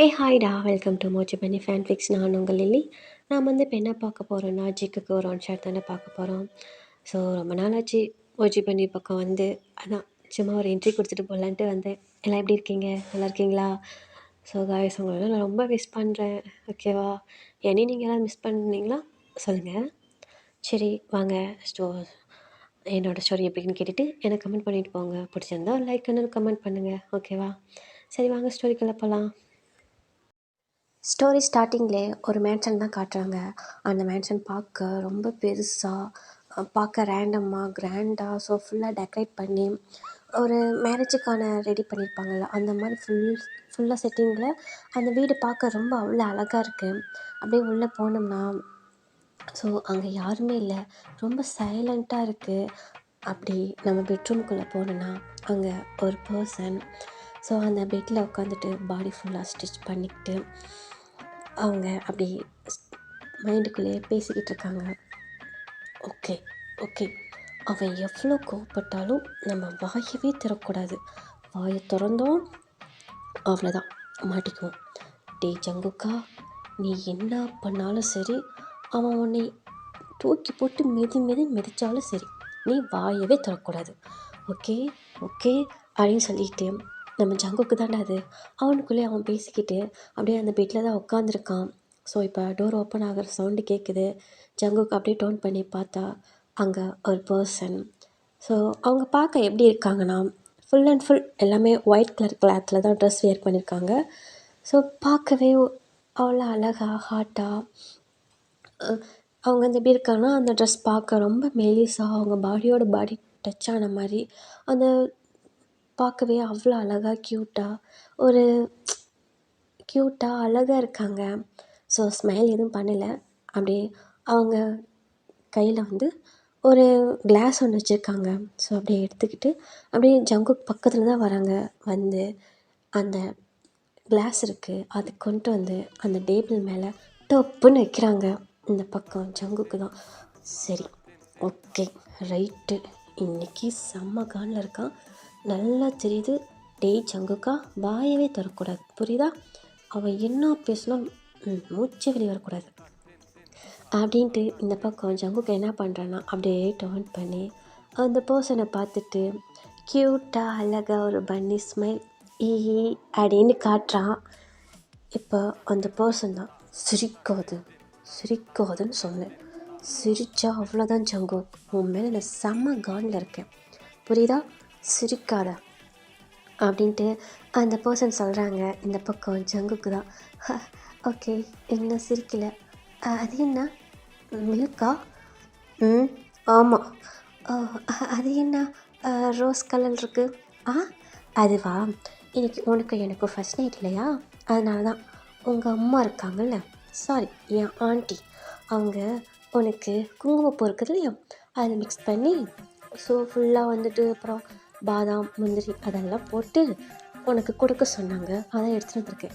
Hey ஹாய்டா, welcome to Moj பண்ணி ஃபேன்ஃபிக்ஸ். நான் உங்கள் லில்லி. நான் வந்து இப்போ என்ன பார்க்க போகிறோன்னா, ஜிக்குக்கு ஒரு ஒன் ஷாட் தானே பார்க்க போகிறோம். ஸோ ரொம்ப நாள் ஆச்சு மோஜி பண்ணி பக்கம் வந்து, அதான் சும்மா ஒரு என்ட்ரி கொடுத்துட்டு போகலான்ட்டு வந்தேன். எல்லாம் எப்படி இருக்கீங்க? நல்லா இருக்கீங்களா? ஸோ காய்ஸ், உங்களெல்லாம் நான் ரொம்ப மிஸ் பண்ணுறேன். ஓகேவா? என்னையும் நீங்கள் எல்லாம் மிஸ் பண்ணீங்களா சொல்லுங்கள். சரி வாங்க, என்னோடய ஸ்டோரி எப்படின்னு கேட்டுட்டு எனக்கு கமெண்ட் பண்ணிட்டு போங்க. பிடிச்சிருந்தா லைக் பண்ணு, கமெண்ட் பண்ணுங்கள். ஓகேவா? சரி வாங்க ஸ்டோரிக்குள்ளே போகலாம். ஸ்டோரி ஸ்டார்டிங்லே ஒரு மேன்ஷன் தான் காட்டுறாங்க. அந்த மேன்ஷன் பார்க்க ரொம்ப பெருசாக, பார்க்க ரேண்டமாக கிராண்டாக, ஸோ ஃபுல்லாக டெக்கரேட் பண்ணி ஒரு மேரேஜுக்கான ரெடி பண்ணியிருப்பாங்கள்ல, அந்த மாதிரி ஃபுல்லாக செட்டிங்கில் அந்த வீடு பார்க்க ரொம்ப அவ்வளோ அழகாக இருக்குது. அப்படியே உள்ளே போனோம்னா, ஸோ அங்கே யாருமே இல்லை, ரொம்ப சைலண்ட்டாக இருக்குது. அப்படி நம்ம பெட்ரூம்குள்ளே போனோன்னா அங்கே ஒரு பர்சன், ஸோ அந்த பெட்டில் உட்காந்துட்டு பாடி ஃபுல்லாக ஸ்டிச் பண்ணிக்கிட்டு அவங்க அப்படி மைண்டுக்குள்ளேயே பேசிக்கிட்டு இருக்காங்க. ஓகே ஓகே, அவன் எவ்வளோ கோவப்பட்டாலும் நம்ம வாயவே திறக்கூடாது. வாயை திறந்தோம் அவ்வளோதான், மாட்டிக்குவோம். டே ஜங்குக்கா, நீ என்ன பண்ணாலும் சரி, அவன் உன்னை தூக்கி போட்டு மிதிச்சாலும் சரி, நீ வாயவே திறக்கூடாது. ஓகே ஓகே அப்படின்னு சொல்லிட்டு நம்ம ஜங்குக்கு தானே அது, அவனுக்குள்ளே அவன் பேசிக்கிட்டு அப்படியே அந்த பெட்டில் தான் உட்காந்துருக்கான். ஸோ இப்போ டோர் ஓப்பன் ஆகிற சவுண்டு கேட்குது. ஜங்குக்கு அப்படியே டோன் பண்ணி பார்த்தா அங்கே ஒரு பர்சன். ஸோ அவங்க பார்க்க எப்படி இருக்காங்கன்னா, ஃபுல் அண்ட் ஃபுல் எல்லாமே ஒயிட் கலர் கிளாத்தில் தான் ட்ரெஸ் வேர் பண்ணியிருக்காங்க. ஸோ பார்க்கவே அவ்வளோ அழகாக ஹாட்டாக அவங்க வந்து எப்படி இருக்காங்கன்னா, அந்த ட்ரெஸ் பார்க்க ரொம்ப மெலிசாக அவங்க பாடியோட பாடி டச் ஆன மாதிரி, அந்த பார்க்கவே அவ்வளோ அழகாக க்யூட்டாக அழகாக இருக்காங்க. ஸோ ஸ்மைல் எதுவும் பண்ணலை. அப்படியே அவங்க கையில் வந்து ஒரு கிளாஸ் ஒன்று வச்சுருக்காங்க. ஸோ அப்படியே எடுத்துக்கிட்டு அப்படியே ஜங்குக் பக்கத்தில் தான் வராங்க. வந்து அந்த கிளாஸ் இருக்குது, அது கொண்டு வந்து அந்த டேபிள் மேலே டப்புன்னு வைக்கிறாங்க. இந்த பக்கம் ஜங்குக்கு தான். சரி ஓகே ரைட்டு, இன்றைக்கி செம்ம கானில் இருக்கான், நல்லா தெரியுது. டேய் ஜங்குக்கா, வாயவே தரக்கூடாது, புரியுதா? அவன் என்ன பேசலாம் மூச்சு வெளியே வரக்கூடாது அப்படின்ட்டு இந்த பக்கம் ஜங்குக்கு என்ன பண்ணுறான்னா, அப்படியே டர்ன் பண்ணி அந்த பர்சனை பார்த்துட்டு க்யூட்டாக அழகாக ஒரு பன்னி ஸ்மைல் ஈ அப்படின்னு காட்டுறான். இப்போ அந்த பர்சன் தான் சிரிக்காதுன்னு சொன்னேன். சிரித்தா அவ்வளோதான் ஜங்கு, உன் மேலே நான் செம்ம கானில் இருக்கேன், புரியுதா? சிரிக்காத அப்படின்ட்டு அந்த பர்சன் சொல்கிறாங்க. இந்த பக்கம் ஜங்குக்கு தான் ஓகே இன்னும் சிரிக்கலை. அது என்ன மில்கா? ஆமாம். அது என்ன ரோஸ் கலர் இருக்குது? அதுவா, இன்னைக்கு உனக்கு எனக்கு ஃபர்ஸ்ட் நைட் இல்லையா, அதனால தான். உங்கள் அம்மா இருக்காங்கல்ல, சாரி என் ஆண்டி, அவங்க உனக்கு குங்குமப்பூ இருக்குது இல்லையா, அதை மிக்ஸ் பண்ணி ஸோ ஃபுல்லாக வந்துட்டு அப்புறம் பாதாம் முந்திரி அதெல்லாம் போட்டு உனக்கு கொடுக்க சொன்னாங்க, அதான் எடுத்துகிட்டு வந்திருக்கேன்.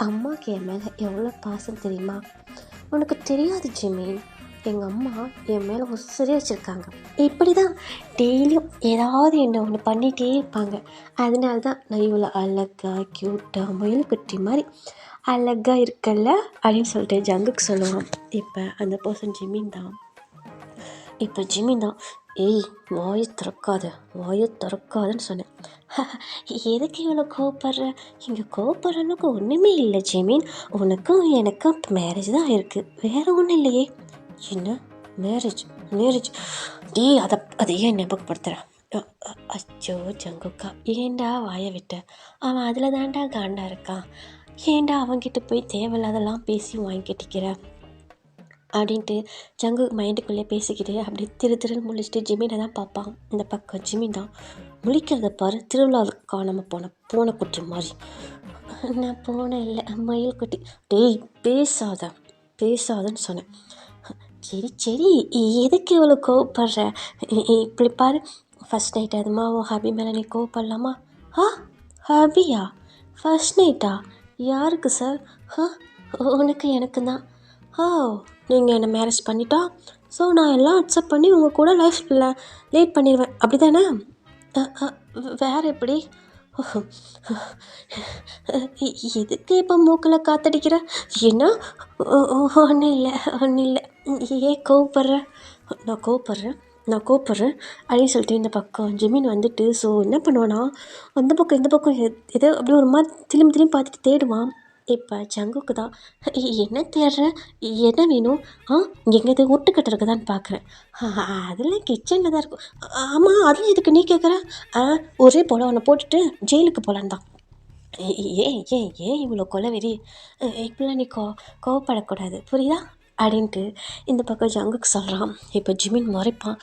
அம்மாவுக்கு என் மேலே எவ்வளோ பாசம் தெரியுமா? உனக்கு தெரியாது ஜிமின், எங்கள் அம்மா என் மேலே உசுரே வச்சுருக்காங்க. இப்படி தான் டெய்லியும் ஏதாவது என்ன ஒன்று பண்ணிகிட்டே இருப்பாங்க. அதனால தான் நான் இவ்வளோ அழகாக க்யூட்டாக முயல்குட்டி மாதிரி அழகாக இருக்கல்ல அப்படின்னு சொல்லிட்டு ஜங்குக்கு சொல்லுவான். இப்போ அந்த பர்சன் ஜிமின் தான். ஏய் வாயை திறக்காதுன்னு சொன்னேன். எதுக்கு இவ்வளோ கோவப்படுற? இங்கே கோவப்படுற அளவுக்கு ஒன்றுமே இல்லை ஜிமின், உனக்கும் எனக்கும் மேரேஜ் தான் இருக்குது, வேறு ஒன்றும் இல்லையே. என்ன மேரேஜ்? டேய் அதை ஏன் ஞாபகப்படுத்துகிறேன்? அச்சோ ஜங்குக்கா, ஏண்டா வாயை விட்ட? அவன் அதில் தாண்டா காண்டா இருக்கான், ஏண்டா அவன்கிட்ட போய் தேவையில்லாதெல்லாம் பேசி வாங்கி கட்டிக்கிற அப்படின்ட்டு ஜங்கு மைண்டுக்குள்ளே பேசிக்கிட்டு அப்படியே திருன்னு முழிச்சிட்டு ஜிமினை தான் பார்ப்பான். இந்த பக்கம் ஜிமின் தான் முழிக்கிறத பாரு, திருவிழாவுக்கு காணாமல் போன குட்டி மாதிரி. நான் போன இல்லை மயில் குட்டி. டேய் பேசாதன்னு சொன்னேன். சரி எதுக்கு இவ்வளோ கோவப்படுற? இப்படி பாரு, ஃபஸ்ட் நைட் அதுமா உன் ஹாபி மேலே நீ கோவப்படலாமா? ஹாபியா? ஃபஸ்ட் நைட்டா? யாருக்கு சார்? உனக்கு எனக்கு தான். நீங்கள் என்னை மேரேஜ் பண்ணிட்டா, ஸோ நான் எல்லாம் அக்செப்ட் பண்ணி உங்கள் கூட லைஃப்பில் லேட் பண்ணிடுவேன், அப்படி தானே? வேறு எப்படி? எதுக்கு இப்போ மூக்கில் காத்தடிக்கிற? என்ன? ஒன்றும் இல்லை, ஒன்றும் இல்லை. ஏன் கோவப்படுற? நான் கோவப்படுறேன் நான் கோவப்படுறேன் அப்படின்னு சொல்லிட்டு இந்த பக்கம் ஜெமீன் வந்துட்டு ஸோ என்ன பண்ணுவானா, அந்த பக்கம் இந்த பக்கம் ஏதோ அப்படியே ஒரு மாதிரி திரும்பி திரும்பி பார்த்துட்டு தேடுவான். இப்போ ஜங்குக்கு தான் என்ன தேடுற, என்ன வேணும், எங்கே இது ஒட்டு கட்டுறதுக்குதான்னு பார்க்குறேன். அதெல்லாம் கிச்சனில் தான் இருக்கும். ஆமாம், அதெல்லாம் எதுக்கு நீ கேட்குற? ஒரே போல அவனை போட்டுட்டு ஜெயிலுக்கு போகலான் தான். ஏன் ஏன் ஏன் இவ்வளோ கொலவெறி? இப்படிலாம் நீ கோவப்படக்கூடாது புரியுதா அப்படின்ட்டு இந்த பக்கம் ஜங்குக்கு சொல்கிறான். இப்போ ஜிமின் முறைப்பான்.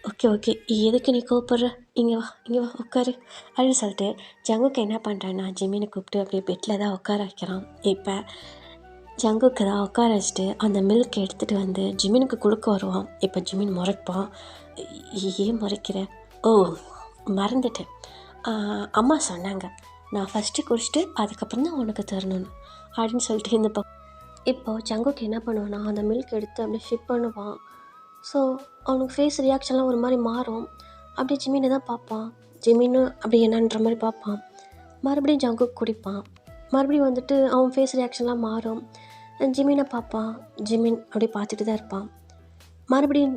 ஓகே ஓகே, எதுக்கு நீ கோவப்படுற? இங்கே வா இங்கே வா உட்காரு அப்படின்னு சொல்லிட்டு ஜங்குக்கு என்ன பண்ணுறான்னா ஜிமினை கூப்பிட்டு அப்படியே பெட்டில் தான் உட்கார வைக்கிறான். இப்போ ஜங்குக்கு தான் உட்கார வச்சுட்டு அந்த மில்க் எடுத்துகிட்டு வந்து ஜிமினுக்கு கொடுக்க வருவான். இப்போ ஜிமின் முறைப்பான். ஏன் முறைக்கிற? ஓ மறந்துட்டேன், அம்மா சொன்னாங்க நான் ஃபஸ்ட்டு குடிச்சிட்டு அதுக்கப்புறம் தான் உனக்கு தரணும்னு அப்படின்னு சொல்லிட்டு இந்த இப்போது ஜங்குக்கு என்ன பண்ணுவான்னா அந்த மில்க் எடுத்து அப்படியே ஷிப் பண்ணுவான். ஸோ அவனுக்கு ஃபேஸ் ரியாக்ஷன்லாம் ஒரு மாதிரி மாறும். அப்படியே ஜிமினை தான் பார்ப்பான். ஜிமின்னு அப்படி என்னன்ற மாதிரி பார்ப்பான். மறுபடியும் ஜங்குக்கு குடிப்பான். மறுபடியும் வந்துட்டு அவன் ஃபேஸ் ரியாக்ஷன்லாம் மாறும். ஜிமினை பார்ப்பான். ஜிமின் அப்படியே பார்த்துட்டு தான் இருப்பான். மறுபடியும்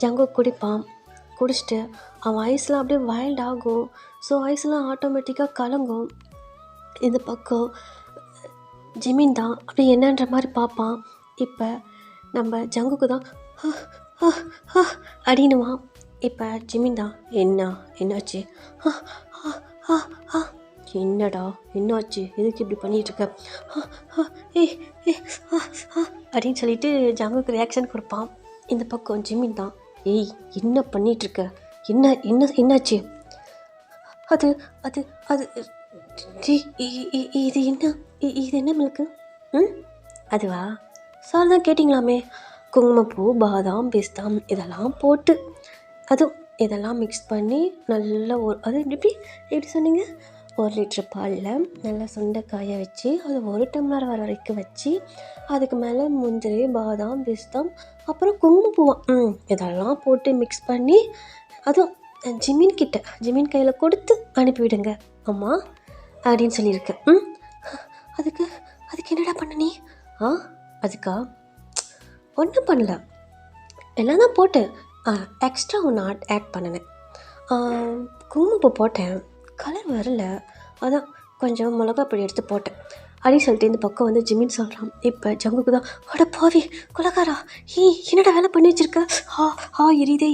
ஜங்குக்கு குடிப்பான். குடிச்சிட்டு அவன் ஐஸ்லாம் அப்படியே வைல்ட் ஆகும். ஸோ ஐஸ்லாம் ஆட்டோமேட்டிக்காக கலங்கும். இந்த பக்கம் ஜிமின் தான் அப்படி என்னன்ற மாதிரி பார்ப்பான். இப்போ நம்ம ஜங்குக்கு தான் அப்படின்னுவான். இப்போ ஜிமின் தான் என்னாச்சு, என்னடா என்னாச்சு, எதுக்கு இப்படி பண்ணிகிட்ருக்க அப்படின்னு சொல்லிட்டு ஜங்குக்கு ரியாக்ஷன் கொடுப்பான். இந்த பக்கம் ஜிமின் தான் ஏய் என்ன பண்ணிகிட்ருக்க, என்னாச்சு, அது அது அது இது என்ன மில்க்கு? அதுவா சார் தான் கேட்டிங்களாமே, குங்குமப்பூ பாதாம் பிஸ்தாம் இதெல்லாம் போட்டு அதுவும் இதெல்லாம் மிக்ஸ் பண்ணி நல்லா அது எப்படி சொன்னீங்க, 1 லிட்டர் பாலில் நல்லா சுண்டைக்காயை வச்சு அது 1 டம்ளர் வர வரைக்கும் வச்சு அதுக்கு மேலே முந்திரி பாதாம் பிஸ்தாம் அப்புறம் குங்குமப்பூவாம் இதெல்லாம் போட்டு மிக்ஸ் பண்ணி அதுவும் ஜிமின் கையில் கொடுத்து அனுப்பிவிடுங்க அம்மா அப்படின்னு சொல்லியிருக்கேன். அதுக்கு என்னடா பண்ண நீ? அதுக்கா ஒன்றும் பண்ணல, எல்லாம் தான் போட்டு எக்ஸ்ட்ரா ஒன்று ஆட் பண்ணினேன். குங்குமப்பூ போட்டேன், கலர் வரல, அதான் கொஞ்சம் மிளகா பொடி எடுத்து போட்டேன் அப்படின்னு சொல்லிட்டு இந்த பக்கம் வந்து ஜிமின் சொல்கிறான். இப்போ ஜங்குக்கு தான் அட பாவி கொலகாரா, என்னடா வேலை பண்ணி வச்சுருக்க, எரியுதே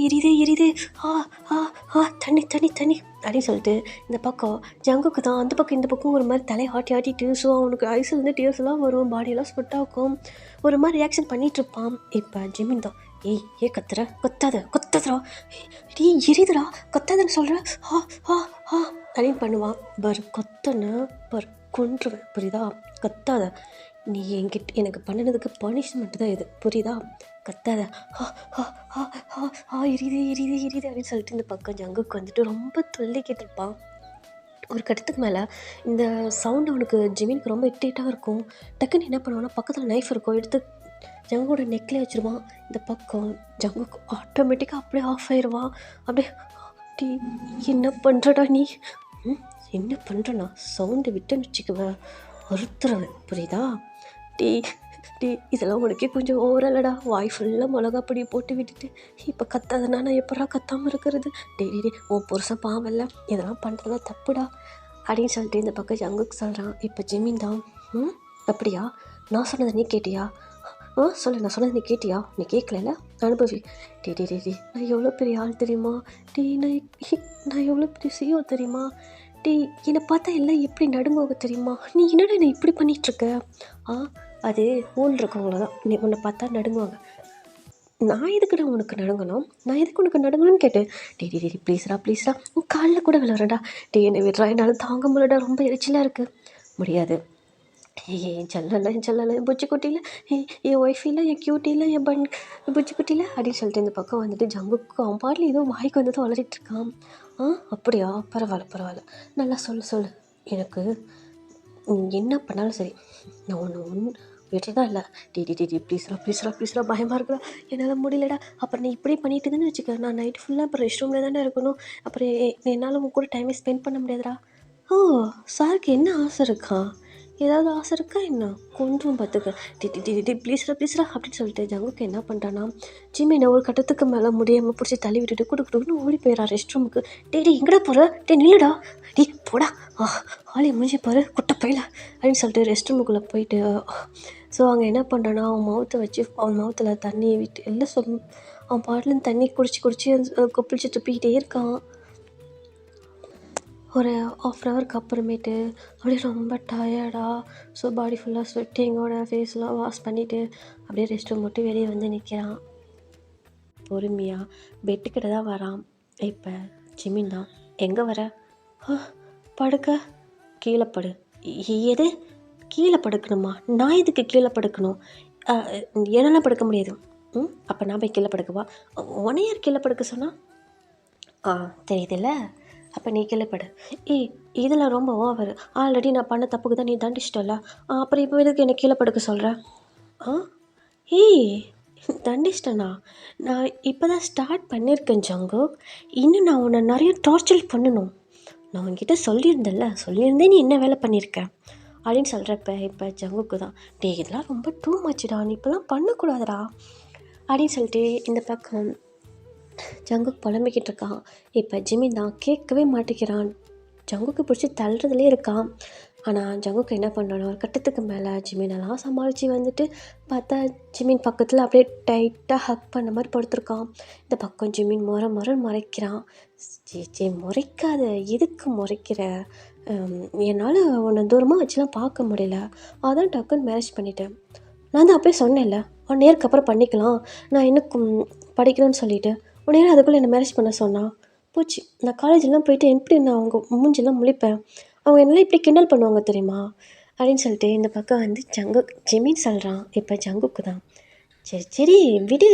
தண்ணி அப்படின்னு சொல்லிட்டு இந்த பக்கம் ஜங்குக்கு தான் அந்த பக்கம் இந்த பக்கம் ஒரு மாதிரி தலையை ஆட்டிட்டு ஸோ அவனுக்கு ஐஸ்லேருந்து டியர்ஸ்லாம் வரும், பாடியெல்லாம் ஸ்வெட் ஆகும், ஒரு மாதிரி ரியாக்ஷன் பண்ணிகிட்ருப்பான். இப்போ ஜிமின் தான் கொத்தாதரா எரியுதுடா கொத்தாதன்னு சொல்கிறேன் அப்படின்னு பண்ணுவான். கொன்றுவேன் புரியுதா, கத்தாத, நீ எனக்கு பண்ணினதுக்கு பனிஷ்மெண்ட் தான் இது புரியுதா, கத்தாத எரியுது அப்படின்னு சொல்லிட்டு இந்த பக்கம் ஜங்குக்கு வந்துட்டு ரொம்ப துள்ளிக்கிட்டு இருப்பான். ஒரு கட்டத்துக்கு மேலே இந்த சவுண்ட் அவனுக்கு ஜிமினுக்கு ரொம்ப இரிட்டேட்டாக இருக்கும். டக்குன்னு என்ன பண்ணுவான்னா பக்கத்தில் நைஃப் இருக்கும், எடுத்து ஜங்கோட நெக்லேயே வச்சுருவான். இந்த பக்கம் ஜங்குக்கு ஆட்டோமேட்டிக்காக அப்படியே ஆஃப் ஆயிடுவான். அப்படியே என்ன பண்ணுறடா நீ, என்ன பண்ணுறேன்னா சவுண்டு விட்டுன்னு வச்சுக்குவேன் ஒருத்தரவன் புரியுதா, இதெல்லாம் உனக்கே கொஞ்சம் ஓவரலடா, வாய் ஃபுல்லாக மிளகா பொடி போட்டு விட்டுட்டு இப்போ கத்தாதனா நான் எப்படா கத்தாமல் இருக்கிறது, டே உன் புருஷன் பாவல்ல, இதெல்லாம் பண்ணுறதா தப்புடா அப்படின்னு சொல்லிட்டு இந்த பக்கம் ஜங்குக்கு சொல்கிறான். இப்போ ஜிமின் தான் அப்படியா, நான் சொன்னதை நீ கேட்டியா, சொல்லு நான் சொன்னது நீ கேட்டியா, நீ கேட்கல அனுபவி, நான் எவ்வளோ பெரிய ஆள் தெரியுமா, நான் எவ்வளோ பெரிய சிஓ தெரியுமா, என்னை பார்த்தா எல்லாம் எப்படி நடுங்குவாங்க தெரியுமா, நீ என்னடா என்னை இப்படி பண்ணிகிட்ருக்க, அது ஊழல் இருக்கவங்கள தான் நீ உன்னை பார்த்தா நடுங்குவாங்க, நான் எதுக்குடா உனக்கு நடுங்கணும், நான் எதுக்கு உனக்கு நடுங்கணும்னு கேட்டேன். ப்ளீஸ்ரா உன் காலில் கூட விளாட்றா, என்னை விடுறா, என்னால் தாங்க முடியலடா, ரொம்ப எரிச்சலாக இருக்குது, முடியாது, என் செல்லல என் பூச்சிக்குட்டியில், என் ஒய்ஃபில், என் கியூட்டியில், என் பூச்சிக்குட்டியில் அப்படின்னு சொல்லிட்டு இந்த பக்கம் வந்துட்டு ஜங்குக்கு அவன் பாட்டில் ஏதோ வாய்க்கு வந்துட்டு வளரிட்டுருக்கான். அப்படியா, பரவாயில்ல, நல்லா சொல்லு, எனக்கு என்ன பண்ணாலும் சரி நான் ஒன்று விட்டுறதா இல்லை, ப்ளீஸ்ரா பயமாக இருக்குடா, என்னால் முடியலடா, அப்புறம் நீ இப்படி பண்ணிட்டு தானே வச்சுக்க, நான் நைட்டு ஃபுல்லாக அப்புறம் ரெஸ்ட் ரூமில் தானே இருக்கணும், அப்புறம் என்னால் உங்க கூட டைமே ஸ்பெண்ட் பண்ண முடியாதுடா, ஓ! சாருக்கு என்ன ஆசை இருக்கா? ஏதாவது ஆசை இருக்கா என்ன? கொன்றும் பார்த்துக்க. ப்ளீஸ்ரா ப்ளீஸ்ரா அப்படின்னு சொல்லிட்டு ஜங்குக்கு என்ன பண்ணுறான்னா, ஜிமினை ஒரு கட்டத்துக்கு மேலே முடியாமல் பிடிச்சி தள்ளி விட்டுட்டு குடு குடுன்னு ஓடி போயிடறான் ரெஸ்ட் ரூமுக்கு. டேய் எங்கடா போகிற? நில்லுடா. போடா. ஆளி மூஞ்சி பாரு குட்டை பையில அப்படின்னு சொல்லிட்டு ரெஸ்ட் ரூமுக்குள்ளே போயிட்டு ஸோ அங்கே என்ன பண்ணுறான்னா, அவன் மவுத்தை வச்சு அவன் மவுத்தில் தண்ணி விட்டு எல்லாம் அவன் பாட்டிலேருந்து தண்ணி குடிச்சு கொப்பளிச்சு துப்பிக்கிட்டே இருக்கான். ஒரு 1/2 அப்புறமேட்டு அப்படியே ரொம்ப டயர்டாக ஸோ பாடி ஃபுல்லாக ஸ்வெட்டிங்கோட ஃபேஸ்லாம் வாஷ் பண்ணிவிட்டு அப்படியே ரெஸ்ட் ரூம் விட்டு வெளியே வந்து நிற்கிறான். பொறுமையாக பெட்டுக்கிட்ட தான் வரான். இப்போ ஜிமின் தான், எங்கே வர? படுக்க. கீழே படு. எது கீழே படுக்கணுமா? நான் எதுக்கு கீழே படுக்கணும்? என்னெல்லாம் படுக்க முடியாது. அப்போ நான் போய் கீழே படுக்கவா? உன்னை யார் கீழே படுக்க சொன்னா? தெரியுதுல்ல, அப்போ நீ கீழே படு. இதெல்லாம் ரொம்ப ஓவர். ஆல்ரெடி நான் பண்ண தப்புக்கு தான் நீ தண்டிச்சிட்டல, அப்புறம் இப்போ எதுக்கு என்னை கீழே படுக்க சொல்கிற? தண்டிச்சிட்டேனா? நான் இப்போ தான் ஸ்டார்ட் பண்ணியிருக்கேன் ஜங்கு. இன்னும் நான் உன்னை நிறைய டார்ச்சர் பண்ணணும். நான் உன்கிட்ட சொல்லியிருந்தேன் நீ என்ன வேலை பண்ணியிருக்க அப்படின்னு சொல்கிறப்ப இப்போ ஜங்குக்கு தான், இதெல்லாம் ரொம்ப டூ மச்சுடா, நீ இப்போலாம் பண்ணக்கூடாதுடா அப்படின்னு சொல்லிட்டு இந்த பக்கம் ஜங்குக்கு புலம்பிக்கிட்டு இருக்கான். இப்போ ஜிமின் தான் கேட்கவே மாட்டேங்கிறான். ஜங்குக்கு பிடிச்சி தள்ளுறதுலேயே இருக்கான். ஆனால் ஜங்குக்கு என்ன பண்ணுறான், ஒரு கட்டத்துக்கு மேலே ஜிமினெல்லாம் சமாளித்து வந்துட்டு பார்த்தா ஜிமின் பக்கத்தில் அப்படியே டைட்டாக ஹக் பண்ண மாதிரி படுத்துருக்கான். இந்த பக்கம் ஜிமின் முறைக்கிறான். முறைக்காத, எதுக்கு முறைக்கிற? என்னால் உன்னை தூரமாக வச்சுலாம் பார்க்க முடியல, அதான் டக்குன்னு மேரேஜ் பண்ணிட்டேன். நான் தான் அப்போயே சொன்னேன்ல 1 இயருக்கு அப்புறம் பண்ணிக்கலாம், நான் இன்னும் படிக்கணும்னு சொல்லிவிட்டு. உடனே அதுக்குள்ளே என்னை மேரேஜ் பண்ண சொன்னான். போச்சு, நான் காலேஜெலாம் போயிட்டு எப்படி நான் அவங்க மூஞ்சிலாம் முழிப்பேன், அவங்க என்னெல்லாம் இப்படி கிண்டல் பண்ணுவாங்க தெரியுமா அப்படின்னு சொல்லிட்டு இந்த பக்கம் வந்து ஜிமின் சொல்கிறான். இப்போ ஜங்குக்கு தான், சரி விடு,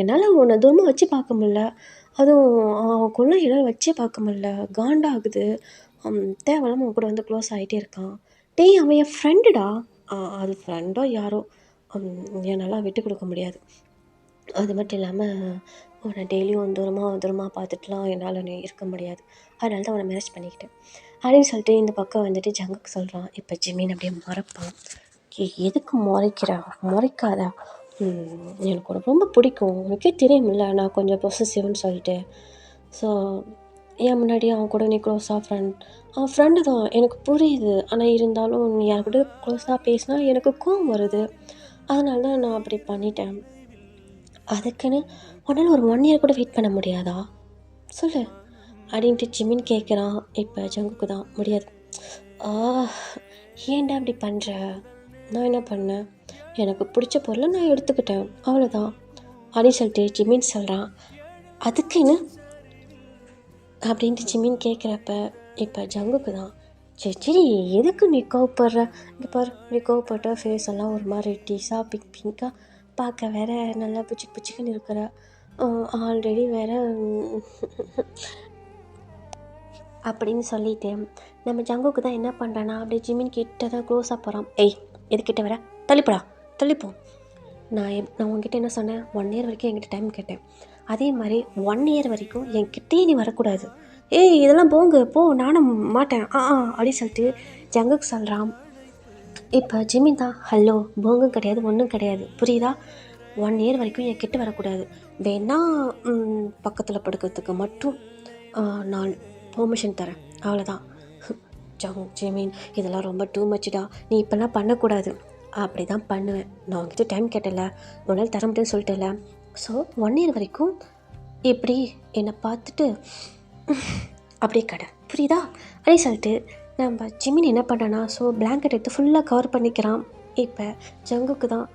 என்னால் உன்னை தூரமாக வச்சு பார்க்க முடில, அதுவும் அவனுக்குள்ள என்னால் வச்சே பார்க்க முடில, காண்டாகுது. தேவையில்லாமல் அவன் கூட வந்து க்ளோஸ் ஆகிட்டே இருக்கான். அவன் என் ஃப்ரெண்டுடா. அது ஃப்ரெண்டோ யாரோ, என்னால் விட்டு கொடுக்க முடியாது. அது மட்டும் இல்லாமல் உன்னை டெய்லியும் தூரமாக பார்த்துட்டுலாம் என்னால் இருக்க முடியாது, அதனால தான் அவனை மேரேஜ் பண்ணிக்கிட்டேன் அப்படின்னு சொல்லிட்டு இந்த பக்கம் வந்துட்டு ஜங்குக்கு சொல்கிறான். இப்போ ஜிமின் அப்படியே மறைப்பான். எதுக்கு முறைக்காத, எனக்கு உனக்கு ரொம்ப பிடிக்கும், உனக்கே தெரியுமில்ல நான் கொஞ்சம் பொசசிவ்னு சொல்லிட்டு. ஸோ என் முன்னாடி அவன் கூட நீ க்ளோஸாக அவன் ஃப்ரெண்டு தான், எனக்கு புரியுது. ஆனால் இருந்தாலும் நீ யார்கிட்ட க்ளோஸாக பேசினா எனக்கு கோவம் வருது, அதனால தான் நான் அப்படி பண்ணிட்டேன். அதுக்குன்னு உன்னால் ஒரு 1 இயர் கூட வெயிட் பண்ண முடியாதா சொல்லு அப்படின்ட்டு ஜிமின் கேட்குறான். இப்போ ஜங்குக்கு தான், முடியாது. ஏன்டா அப்படி பண்ணுற? நான் என்ன பண்ணேன்? எனக்கு பிடிச்ச பொருளை நான் எடுத்துக்கிட்டேன், அவ்வளோதான் அப்படின்னு சொல்லிட்டு ஜிமின் சொல்கிறான். அதுக்குன்னு அப்படின்ட்டு ஜிமின் கேட்குறப்ப இப்போ ஜங்குக்கு தான், சரி எதுக்கு நீ கோவப்படுற? இங்கே பாரு, நீ கோவப்பட்ட ஃபேஸ் எல்லாம் ஒரு மாதிரி டீஸாக பிங்காக பார்க்க வேற நல்லா பிச்சுக்குன்னு இருக்கிற, ஆல்ரெடி வேற அப்படின்னு சொல்லிட்டு நம்ம ஜங்குக்கு தான் என்ன பண்ணுறான்னா அப்படியே ஜிமின் கிட்ட தான் க்ளோஸாக போகிறான். எதுக்கிட்ட வர? தள்ளிப்போ. நான் உங்ககிட்ட என்ன சொன்னேன்? 1 இயர் வரைக்கும் என்கிட்ட டைம் கேட்டேன், அதே மாதிரி 1 இயர் வரைக்கும் என்கிட்டே நீ வரக்கூடாது. இதெல்லாம் போங்க போ, நானும் மாட்டேன் அப்படின்னு சொல்லிட்டு ஜங்குக்கு சொல்கிறான். இப்போ ஜிமின் தான், ஹலோ, போங்கும் கிடையாது ஒன்றும் கிடையாது, புரியுதா? 1 இயர் வரைக்கும் என்கிட்ட வரக்கூடாது, வேணா பக்கத்தில் படுக்கிறதுக்கு மட்டும் நான் பெர்மிஷன் தரேன், அவ்வளோதான். ஜிமின் இதெல்லாம் ரொம்ப டூ மச்சுடா, நீ இப்போல்லாம் பண்ணக்கூடாது. அப்படி தான் பண்ணுவேன், நான் உங்ககிட்ட டைம் கேட்டல, உன்னால் தர முடியும்னு சொல்லிட்டல. ஸோ 1 இயர் வரைக்கும் இப்படி என்னை பார்த்துட்டு அப்படியே கடை, புரியுதா அப்படின்னு சொல்லிட்டு நம்ம ஜிமின் என்ன பண்ணானா ஸோ பிளாங்கெட் எடுத்து ஃபுல்லாக கவர் பண்ணிக்கிறான். இப்போ ஜங்குக்கு தான்,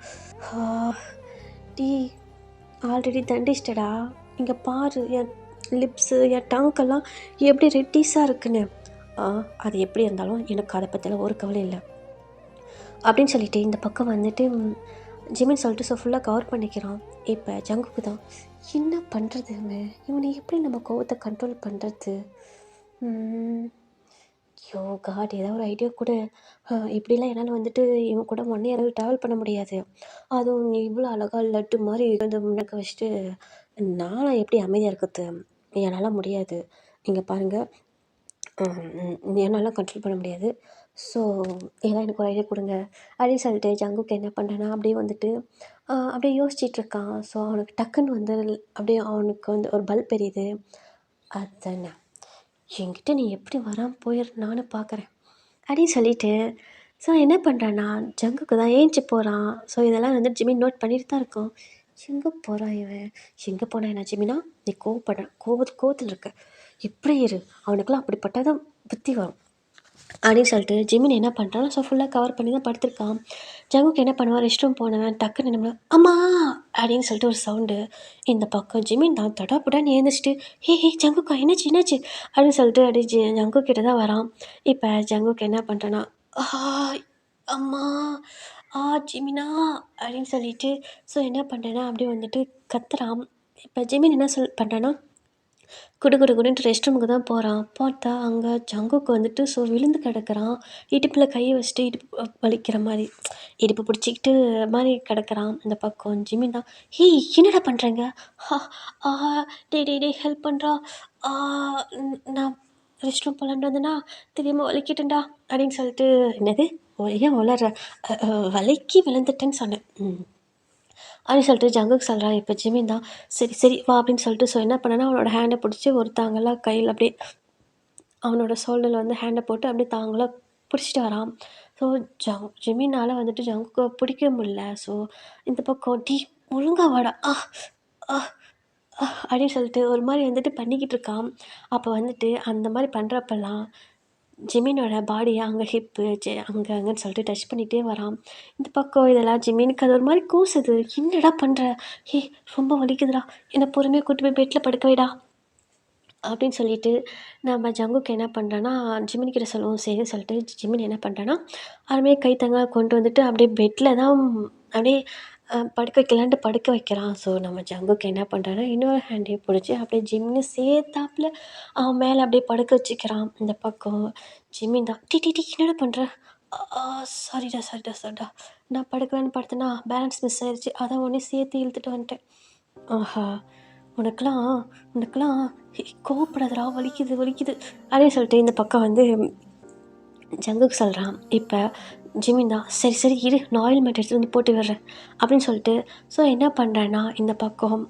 ஆல்ரெடி தண்டிச்சிட்டடா, இங்கே பாரு என் லிப்ஸு என் டங்கெல்லாம் எப்படி ரெட்டிஸாக இருக்குன்னு. அது எப்படி இருந்தாலும் எனக்கு அதை பற்றிலாம் ஒரு கவலை இல்லை அப்படின்னு சொல்லிட்டு இந்த பக்கம் வந்துட்டு ஜிமின் சொல்லிட்டு ஸோ ஃபுல்லாக கவர் பண்ணிக்கிறான். இப்போ ஜங்குக்கு தான், என்ன பண்ணுறதுன்னு, இவனை எப்படி நம்ம கோவத்தை கண்ட்ரோல் பண்ணுறது? காட், ஏதாவது ஒரு ஐடியா கூட. இப்படிலாம் என்னால் வந்துட்டு இவன் கூட 1 இயர் ட்ராவல் பண்ண முடியாது, அதுவும் நீ இவ்வளோ அழகாக லட்டு மாதிரி வந்து முன்னக்க வச்சுட்டு நானும் எப்படி அமைதியாக இருக்கிறது? என்னால் முடியாது. இங்கே பாருங்கள், என்னால கண்ட்ரோல் பண்ண முடியாது. ஸோ ஏதாவது எனக்கு ஒரு ஐடியா கொடுங்க அப்படின்னு சொல்லிட்டு ஜங்குக்கு என்ன பண்ணுறேன்னா அப்படியே வந்துட்டு அப்படியே யோசிச்சுட்டு இருக்கான். ஸோ அவனுக்கு டக்குன்னு வந்து அப்படியே அவனுக்கு வந்து ஒரு பல்ப் எரியுது. அதானே என்கிட்ட நீ எப்படி வராமல் போயிரு நானும் பார்க்குறேன் அப்படின்னு சொல்லிட்டு ஸோ என்ன பண்ணுறான்னா ஜங்குக்கு தான் ஏஞ்சி போகிறான். ஸோ இதெல்லாம் வந்து ஜிம்மி நோட் பண்ணிட்டு தான் இருக்கோம். எங்கே போகிறான் இவன், எங்கே போனா என்ன ஜிம்மினா நீ கோவப்படுற கோவத்தில் இருக்க இப்படி இரு, அவனுக்குலாம் அப்படிப்பட்டதான் புத்தி வரும் அப்படின்னு சொல்லிட்டு ஜிமின் என்ன பண்ணுறான். ஸோ ஃபுல்லாக கவர் பண்ணி தான் படுத்திருக்கான். ஜங்குக்கு என்ன பண்ணுவான், ரெஸ்ட் ரூம் போனவன் டக்குன்னு என்ன அம்மா அப்படின்னு சொல்லிட்டு ஒரு சவுண்டு. இந்த பக்கம் ஜிமின் தான் தடாப்புடான்னு எழுந்திரிச்சிட்டு ஹே ஜங்குக்கா என்னாச்சு என்னாச்சு அப்படின்னு சொல்லிட்டு அப்படியே ஜங்கு கிட்ட தான் வரான். இப்போ ஜங்குக்கு என்ன பண்ணுறான்னா அம்மா ஜிமினா அப்படின்னு சொல்லிட்டு ஸோ என்ன பண்ணுறேன்னா அப்படியே வந்துட்டு கத்துறான். இப்போ ஜிமின் என்ன பண்ணுறான்னா குடுன்ட்டு ரெஸ்ட் ரூமுக்கு தான் போகிறான். பார்த்தா அங்கே ஜங்குக்கு வந்துட்டு ஸோ விழுந்து கிடக்குறான். இடுப்பில் கையை வச்சுட்டு இடுப்பு வலிக்கிற மாதிரி இடுப்பு பிடிச்சிக்கிட்டு மாதிரி கிடக்குறான். இந்த பக்கம் ஜிமின் தான் என்னடா பண்ணுறேங்க டே ஹெல்ப் பண்ணுறா நான் ரெஸ்ட் ரூம் போகலான்னு வந்தேன்னா தெரியாமல் வலிக்கிட்டேன்டா அப்படின்னு சொல்லிட்டு என்னது ஏன் வளர வலிக்கி விழுந்துட்டேன்னு சொன்னேன் அப்படின்னு சொல்லிட்டு ஜங்குக்கு சொல்கிறான். இப்போ ஜிமின் தான் சரி வா அப்படின்னு சொல்லிட்டு ஸோ என்ன பண்ணேன்னா அவனோட ஹேண்டை பிடிச்சி ஒரு தாங்கலாம் கையில் அப்படியே அவனோட ஷோல்டரில் வந்து ஹேண்டை போட்டு அப்படியே தாங்களாக பிடிச்சிட்டு வரான். ஸோ ஜிமினால் வந்துட்டு ஜங்குக்கு பிடிக்க முடியல. ஸோ இந்த பக்கம் ஒழுங்கா வாடா அப்படின்னு சொல்லிட்டு ஒரு மாதிரி வந்துட்டு பண்ணிக்கிட்டு இருக்கான். அப்போ வந்துட்டு அந்த மாதிரி பண்ணுறப்பெல்லாம் ஜிமினோட பாடியை அங்கே ஹிப்பு அங்கன்னு சொல்லிட்டு டச் பண்ணிகிட்டே வரான். இந்த பக்கம் இதெல்லாம் ஜிமினுக்கு அது ஒரு மாதிரி கூசுது. என்னடா பண்ணுற, ரொம்ப வலிக்குதுடா, என்னை பொறுமையாக கூட்டு போய் பெட்டில் படுக்க வைடா அப்படின்னு சொல்லிட்டு நம்ம ஜங்குக்கு என்ன பண்ணுறேன்னா ஜிமினிக்கிட்ட சொல்லுவோம். சரின்னு சொல்லிட்டு ஜிமின் என்ன பண்ணுறேன்னா அருமையாக கைத்தங்க கொண்டு வந்துட்டு அப்படியே பெட்டில் தான் அப்படியே படுக்க வைக்கலான்ட்டு படுக்க வைக்கிறான். ஸோ நம்ம ஜங்குக்கு என்ன பண்ணுறான்னா இன்னொரு ஹேண்டையும் பிடிச்சி அப்படியே ஜிம்னு சேர்த்தாப்புல அவன் மேலே அப்படியே படுக்க வச்சுக்கிறான். இந்த பக்கம் ஜிம்மின் தான் டி என்னடா பண்ணுற, சாரிடா நான் படுக்கலான்னு படுத்தேன்னா பேலன்ஸ் மிஸ் ஆயிடுச்சு, அதான் உடனே சேர்த்து இழுத்துட்டு வந்துட்டேன். ஆஹா உனக்கெல்லாம் கோவப்படாதடா, வலிக்குது அப்படின்னு சொல்லிட்டு இந்த பக்கம் வந்து ஜங்குக்கு சொல்கிறான். இப்போ ஜிமின் தான் சரி இரு நான் ஆயில்மெண்ட் எடுத்துகிட்டு வந்து போட்டு விடுறேன் அப்படின்னு சொல்லிட்டு ஸோ என்ன பண்ணுறேன்னா இந்த பக்கம்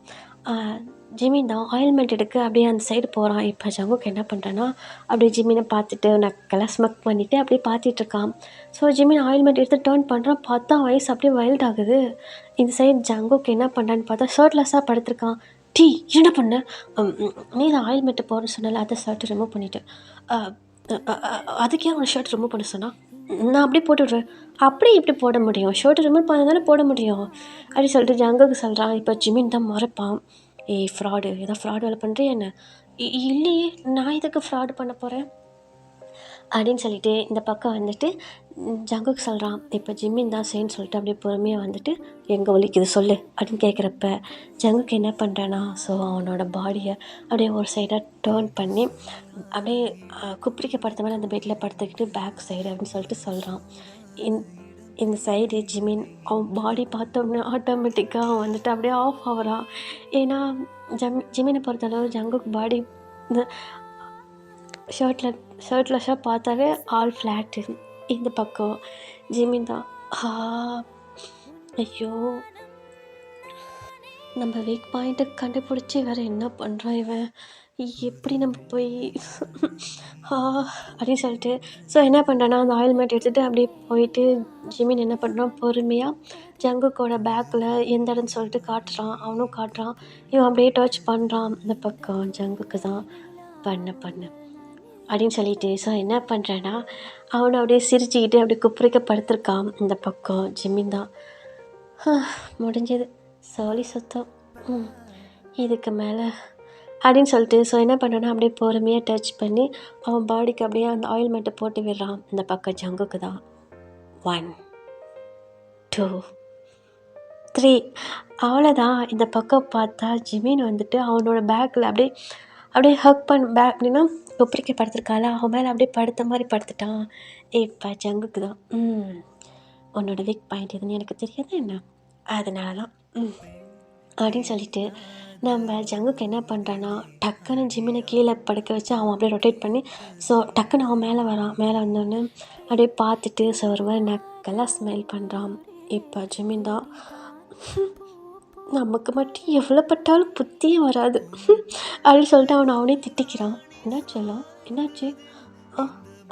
ஜிமின் தான் ஆயில்மெண்ட் எடுக்க அப்படியே அந்த சைடு போகிறான். இப்போ ஜங்குக்கு என்ன பண்ணுறேன்னா அப்படியே ஜிமினை பார்த்துட்டு நக்கெல்லாம் ஸ்மக் பண்ணிவிட்டு அப்படியே பார்த்துட்ருக்கான். ஸோ ஜிமின் ஆயில்மெண்ட் எடுத்து டேர்ன் பண்ணுறான். பார்த்தா வயசு அப்படியே வைல்ட் ஆகுது. இந்த சைடு ஜங்குக்கு என்ன பண்ணுறான்னு பார்த்தா ஷர்ட்லெஸ்ஸாக படுத்திருக்கான். என்ன பண்ண, நீ தான் ஆயில்மெண்ட்டு போகிறேன்னு சொன்னால அதை ஷர்ட்டு ரிமூவ் பண்ணிவிட்டேன், அதுக்கே அவனை ஷர்ட் ரிமூவ் பண்ண சொன்னான், நான் அப்படியே போட்டு விட்றேன். அப்படியே எப்படி போட முடியும், ஷர்ட்டு ரிமூவ் பண்ண தானே போட முடியும் அப்படின்னு சொல்லிட்டு ஜங்குக்கு சொல்கிறான். இப்போ ஜிமின் தான் மறைப்பான். ஃப்ராடு, ஏதோ ஃப்ராடு வேலை பண்ணுறியா என்ன, இல்லையே நான் இதுக்கு ஃப்ராடு பண்ண போகிறேன் அப்படின்னு சொல்லிட்டு இந்த பக்கம் வந்துட்டு ஜங்குக்கு சொல்கிறான். இப்போ ஜிம்மின் தான் செய்ன்னு சொல்லிட்டு அப்படியே பொறுமையாக வந்துட்டு எங்கே வலிக்குது சொல்லு அப்படின்னு கேட்குறப்ப ஜங்குக்கு என்ன பண்ணுறான்னா ஸோ அவனோட பாடியை அப்படியே ஒரு சைடாக டேர்ன் பண்ணி அப்படியே குப்பிரிக்க படுத்த மாதிரி அந்த பெட்டில் படுத்துக்கிட்டு பேக் சைடு அப்படின்னு சொல்லிட்டு சொல்கிறான். இந்த சைடு ஜிமின் அவன் பாடி பார்த்தோம்னா ஆட்டோமேட்டிக்காக அவன் வந்துட்டு அப்படியே ஆஃப் ஆகிறான். ஏன்னா ஜிமினை பொறுத்தளவு ஜங்குக்கு பாடி இந்த ஷர்ட்லெஸ்ஸாக பார்த்தாவே ஆல் ஃப்ளாட்டு. இந்த பக்கம் ஜிமின் தான் ஐயோ நம்ம வீக் பாயிண்ட்டை கண்டுபிடிச்சி வேறு என்ன பண்ணுறான் இவன், எப்படி நம்ம போய் அப்படின்னு சொல்லிட்டு ஸோ என்ன பண்ணுறான்னா அந்த ஆயில்மெண்ட் எடுத்துகிட்டு அப்படியே போயிட்டு ஜிமின் என்ன பண்ணுறான் பொறுமையாக ஜங்குக்கோட பேக்கில் எந்த இடம்னு சொல்லிட்டு காட்டுறான். அவனும் காட்டுறான், இவன் அப்படியே டச் பண்ணுறான். இந்த பக்கம் ஜங்குக்கு தான் பண்ணு அப்படின்னு சொல்லிட்டு ஸோ என்ன பண்ணுறேன்னா அவனை அப்படியே சிரிச்சுக்கிட்டு அப்படியே குப்புரிக்க படுத்திருக்கான். இந்த பக்கம் ஜிம்மின் தான் முடிஞ்சது சோலி சுத்தம் இதுக்கு மேலே அப்படின்னு சொல்லிட்டு ஸோ என்ன பண்ணுறேன்னா அப்படியே பொறுமையாக டச் பண்ணி அவன் பாடிக்கு அப்படியே அந்த ஆயில்மெண்ட்டை போட்டு விடுறான். இந்த பக்கம் ஜங்குக்கு தான் 1 2 3 அவ்வளோதான். இந்த பக்கம் பார்த்தா ஜிமின் வந்துட்டு அவனோட பேக்கில் அப்படியே ஹக் பேக் அப்படின்னா கொப்பரிக்க படுத்திருக்காளா அவன் மேலே அப்படியே படுத்த மாதிரி படுத்துட்டான். இப்போ ஜங்குக்கு தான் உன்னோட வீக் பாயிண்ட் எதுன்னு எனக்கு தெரியாது என்ன, அதனால தான் அப்படின்னு சொல்லிட்டு நம்ம ஜங்குக்கு என்ன பண்ணுறான்னா டக்குன்னு ஜிம்மினை கீழே படுக்க வச்சு அவன் அப்படியே ரொட்டேட் பண்ணி ஸோ டக்குன்னு அவன் மேலே வரான். மேலே வந்தோடனே அப்படியே பார்த்துட்டு ஸோ ஒரு மாதிரி நக்கெல்லாம் ஸ்மைல் பண்ணுறான். இப்போ ஜிமின் தான் நமக்கு மட்டும் எவ்வளோ பட்டாலும் புத்தியே வராது அப்படின்னு சொல்லிட்டு அவனே திட்டிக்கிறான். என்னாச்சு எல்லாம் என்னாச்சு?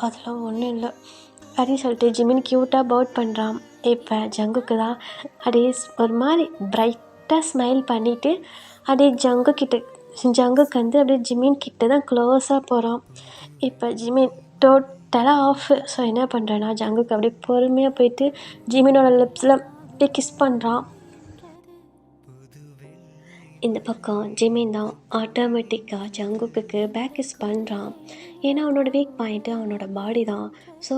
அதெல்லாம் ஒன்றும் இல்லை அப்படின்னு சொல்லிட்டு ஜிமின் க்யூட்டாக பவுட் பண்ணுறான். இப்போ ஜங்குக்கு தான் அப்படியே ஒரு மாதிரி பிரைட்டாக ஸ்மைல் பண்ணிவிட்டு அப்படியே ஜங்குக்கு வந்து அப்படியே ஜிமின் கிட்ட தான் க்ளோஸாக போகிறான். இப்போ ஜிமின் டோட்டலாக ஆஃப். ஸோ என்ன பண்ணுறேன்னா ஜங்குக்கு அப்படியே பொறுமையாக போயிட்டு ஜிமினோட லிப்ஸில் அப்படியே கிஸ் பண்ணுறான். இந்த பக்கம் ஜிமின் தான் ஆட்டோமேட்டிக்காக ஜங்குக்கு பேக் கிஸ் பண்ணுறான். ஏன்னா அவனோட வீக் பாயிண்ட்டு அவனோட பாடி தான். ஸோ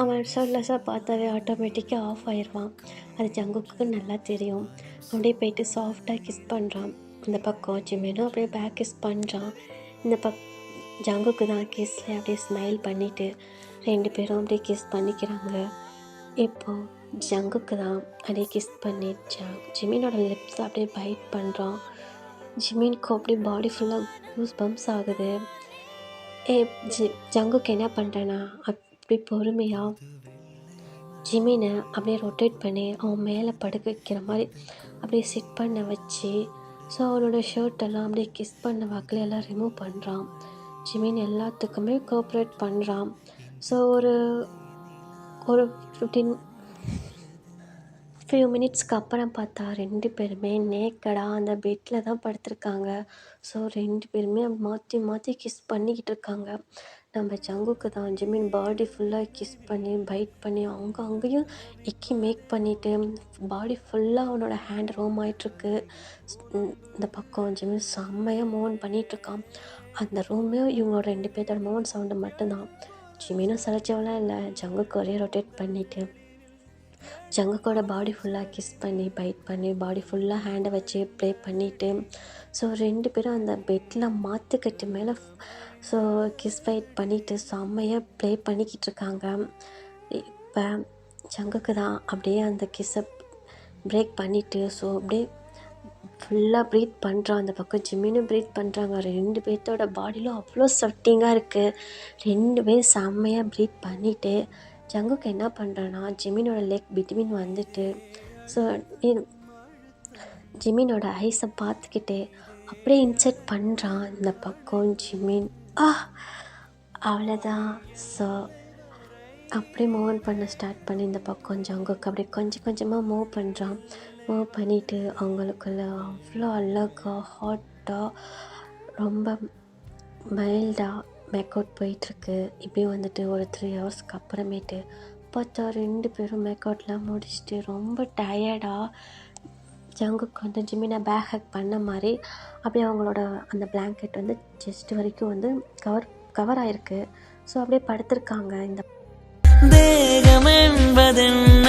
அவன் ஷர்ட்லெஸ்ஸாக பார்த்தாவே ஆட்டோமேட்டிக்காக ஆஃப் ஆயிடுவான். அது ஜங்குக்கு நல்லா தெரியும். அப்படியே போயிட்டு சாஃப்டாக கிஸ் பண்ணுறான். இந்த பக்கம் ஜிமினும் அப்படியே பேக் கிஸ் பண்ணுறான். இந்த ஜங்குக்கு தான் கிஸ்ல அப்படியே ஸ்மைல் பண்ணிவிட்டு 2 பேரும் அப்படியே கிஸ் பண்ணிக்கிறாங்க. இப்போது ஜங்குக்கு தான் அப்படியே கிஸ் பண்ணி ஜிமினோட லிப்ஸ் அப்படியே பைட் பண்ணுறான். ஜிமினுக்கு அப்படியே பாடி ஃபுல்லாக கூஸ் பம்ப்ஸ் ஆகுது. ஜங்குக்கு என்ன பண்ணுறேன்னா அப்படி பொறுமையாக ஜிமினை அப்படியே ரொட்டேட் பண்ணி அவன் மேலே படுக்க வைக்கிற மாதிரி அப்படியே சிட் பண்ண வச்சு ஸோ அவனோட ஷர்ட்டெல்லாம் அப்படியே கிஸ் பண்ண வாக்கில் எல்லாம் ரிமூவ் பண்ணுறான். ஜிமின் எல்லாத்துக்குமே கோஆப்ரேட் பண்ணுறான். ஸோ ஒரு 15 மினிட்ஸ்க்கு அப்புறம் பார்த்தா 2 பேருமே நேக்கடாக அந்த பெட்டில் தான் படுத்திருக்காங்க. ஸோ 2 பேருமே மாற்றி மாற்றி கிஸ் பண்ணிக்கிட்டு இருக்காங்க. நம்ம ஜங்குக்கு தான் ஜிமின் பாடி ஃபுல்லாக கிஸ் பண்ணி பைட் பண்ணி அங்கேயும் இக்கி மேக் பண்ணிவிட்டு பாடி ஃபுல்லாக அவனோட ஹேண்ட் ரோம் ஆகிட்டுருக்கு. இந்த பக்கம் ஜிமின் செம்மையாக மூவ் பண்ணிகிட்ருக்கான். அந்த ரூமே இவங்களோட 2 பேர்த்தோட மூவ் சவுண்டு மட்டும்தான். ஜிமினும் சளைச்சவெல்லாம் இல்லை. ஜங்குக்கு ஒரே ரொட்டேட் பண்ணிவிட்டு ஜங்குக்கோட பாடி ஃபுல்லாக கிஸ் பண்ணி பைட் பண்ணி பாடி ஃபுல்லாக ஹேண்டை வச்சு ப்ளே பண்ணிவிட்டு ஸோ 2 பேரும் அந்த பெட்டில் மாற்றுக்கட்டு மேலே ஸோ கிஸ் ஃபைட் பண்ணிவிட்டு செம்மையாக ப்ளே பண்ணிக்கிட்டு இருக்காங்க. இப்போ ஜங்குக்கு தான் அப்படியே அந்த கிஸ்ஸை பிரேக் பண்ணிவிட்டு ஸோ அப்படியே ஃபுல்லாக ப்ரீத் பண்ணுறான். அந்த பக்கம் ஜிமினும் ப்ரீத் பண்ணுறாங்க. 2 பேர்த்தோட பாடியிலும் அவ்வளோ ஸ்வெட்டிங்காக இருக்குது. 2 பேரும் செம்மையாக ப்ரீத் பண்ணிவிட்டு ஜங்குக்கு என்ன பண்ணுறான்னா ஜிமினோட லெக் பிட்வீன் வந்துட்டு ஸோ ஜிமினோட ஐஸை பார்த்துக்கிட்டு அப்படியே இன்சர்ட் பண்ணுறான். இந்த பக்கம் ஜிமின் அவ்வளோதான். ஸோ அப்படியே மூவ் பண்ண ஸ்டார்ட் பண்ணி இந்த பக்கம் ஜங்குக்கு அப்படியே கொஞ்சம் கொஞ்சமாக மூவ் பண்ணுறான். மூவ் பண்ணிவிட்டு அவங்களுக்குள்ள அவ்வளோ அழகாக ஹாட்டாக ரொம்ப மைல்டாக மேக் அவுட் போயிட்டுருக்கு. இப்படியும் வந்துட்டு ஒரு 3 ஹவர்ஸ்க்கு அப்புறமேட்டு பார்த்தா 2 பேரும் மேக் அவுட்லாம் முடிச்சுட்டு ரொம்ப டயர்டாக ஜங்குக்கு வந்து ஜிமினை பேக் ஹேக் பண்ண மாதிரி அப்படியே அவங்களோட அந்த பிளாங்கெட் வந்து செஸ்ட் வரைக்கும் வந்து கவர் ஆகிருக்கு. ஸோ அப்படியே படுத்திருக்காங்க. இந்த தேகம் என்பதென்ன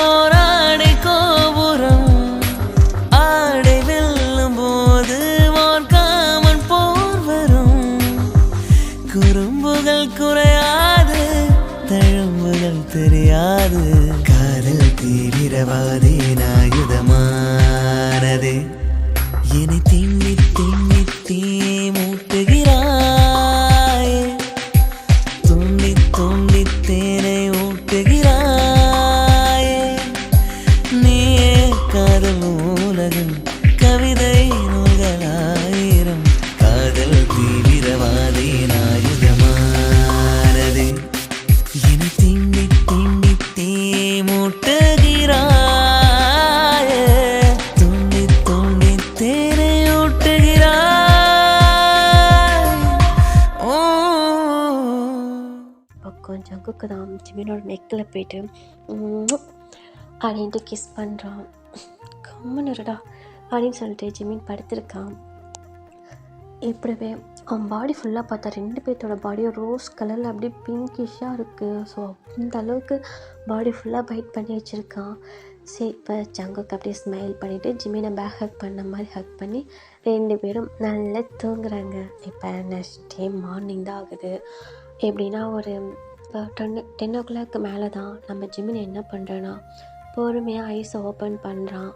ஓராடை கோபுரம் ஆடை வெல்லும் போது வான்காமன் போர் வரும் குறும்புகள் குறையாது தழும்புகள் தெரியாது காதல் தீவிரவாதி ஆயுதமானது என்னை திண்ணி திண்ணி தீ மூட்டுகிறாய் துண்ணி துண்ணி தேனை ஊட்டுகிறாய் நீயே காதல் உலகம் கவிதை நூல்களாயிரம் காதல் தீவிரவாதி ஆயுதமானது என்னை திண்ணி திண்ணி தீ மூட்டுகிறாய் துண்ணி துண்ணி தேனை ஊட்டுகிறாய். பக்கம் ஜங்குக்கு தான் ஜிமினோட நெக்கில் போயிட்டு அப்படின்ட்டு கிஸ் பண்ணுறான். கம்மனுடா அப்படின்னு சொல்லிட்டு ஜிமின் படுத்திருக்கான். இப்படிவே அவன் பாடி ஃபுல்லாக பார்த்தா 2 பேர்த்தோட பாடியும் ரோஸ் கலரில் அப்படியே பிங்கிஷாக இருக்குது. ஸோ அந்த அளவுக்கு பாடி ஃபுல்லாக பைட் பண்ணி வச்சுருக்கான். சரி இப்போ ஜங்குக்கு அப்படியே ஸ்மைல் பண்ணிவிட்டு ஜிமினை பேக் ஹக் பண்ண மாதிரி ஹக் பண்ணி 2 பேரும் நல்லா தூங்குறாங்க. இப்போ நெக்ஸ்ட் டே மார்னிங் தான் ஆகுது. எப்படின்னா ஒரு 10 o'clock மேலே தான் நம்ம ஜிமின் என்ன பண்ணுறான்னா பொறுமையாக ஐஸை ஓப்பன் பண்ணுறான்.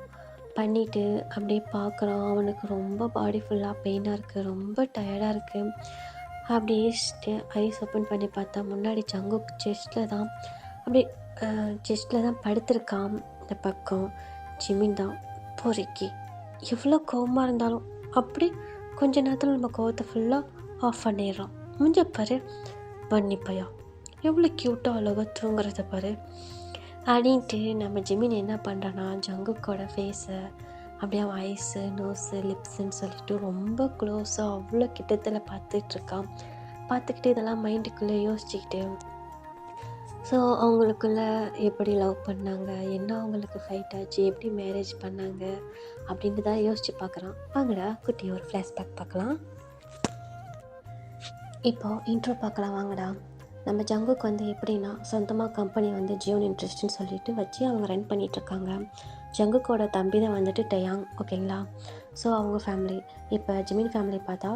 பண்ணிவிட்டு அப்படியே பார்க்குறான். அவனுக்கு ரொம்ப பாடி ஃபுல்லாக பெயினாக இருக்குது, ரொம்ப டயர்டாக இருக்குது. அப்படியே ஐஸ் ஓப்பன் பண்ணி பார்த்தா முன்னாடி ஜங்குக் அப்படியே செஸ்ட்டில் தான் படுத்திருக்கான். இந்த பக்கம் ஜிமின் தான் பொறுக்கி எவ்வளோ கோவமாக இருந்தாலும் அப்படி கொஞ்ச நேரத்தில் நம்ம கோவத்தை ஃபுல்லாக ஆஃப் பண்ணிடுறோம். முடிஞ்ச பாரு பன்னிப்பையா எவ்வளோ க்யூட்டாக அழகாக தூங்குறத பாரு அப்படின்ட்டு நம்ம ஜிமின் என்ன பண்ணுறான்னா ஜங்குக்கோட ஃபேஸை அப்படியே அவன் ஐஸு நோஸு லிப்ஸுன்னு சொல்லிட்டு ரொம்ப க்ளோஸாக அவ்வளோ கிட்டத்தில் பார்த்துட்ருக்கான். பார்த்துக்கிட்டு இதெல்லாம் மைண்டுக்குள்ளே யோசிச்சுக்கிட்டு ஸோ அவங்களுக்குள்ளே எப்படி லவ் பண்ணாங்க, என்ன அவங்களுக்கு ஃபைட் ஆச்சு, எப்படி மேரேஜ் பண்ணாங்க அப்படின்ட்டு தான் யோசித்து பார்க்குறான். வாங்கடா குட்டி ஒரு ஃப்ளாஷ்பேக் பார்க்கலாம். இப்போது இன்ட்ரோ பார்க்கலாம் வாங்கடா. நம்ம ஜங்குக்கு எப்படின்னா சொந்தமாக கம்பெனி ஜியோன் இன்ட்ரெஸ்ட்னு சொல்லிட்டு வச்சு அவங்க ரன் பண்ணிகிட்ருக்காங்க. ஜங்குக்கோட தம்பி தான் டெயாங், ஓகேங்களா. ஸோ அவங்க ஃபேமிலி இப்போ ஜிமின் ஃபேமிலி பார்த்தா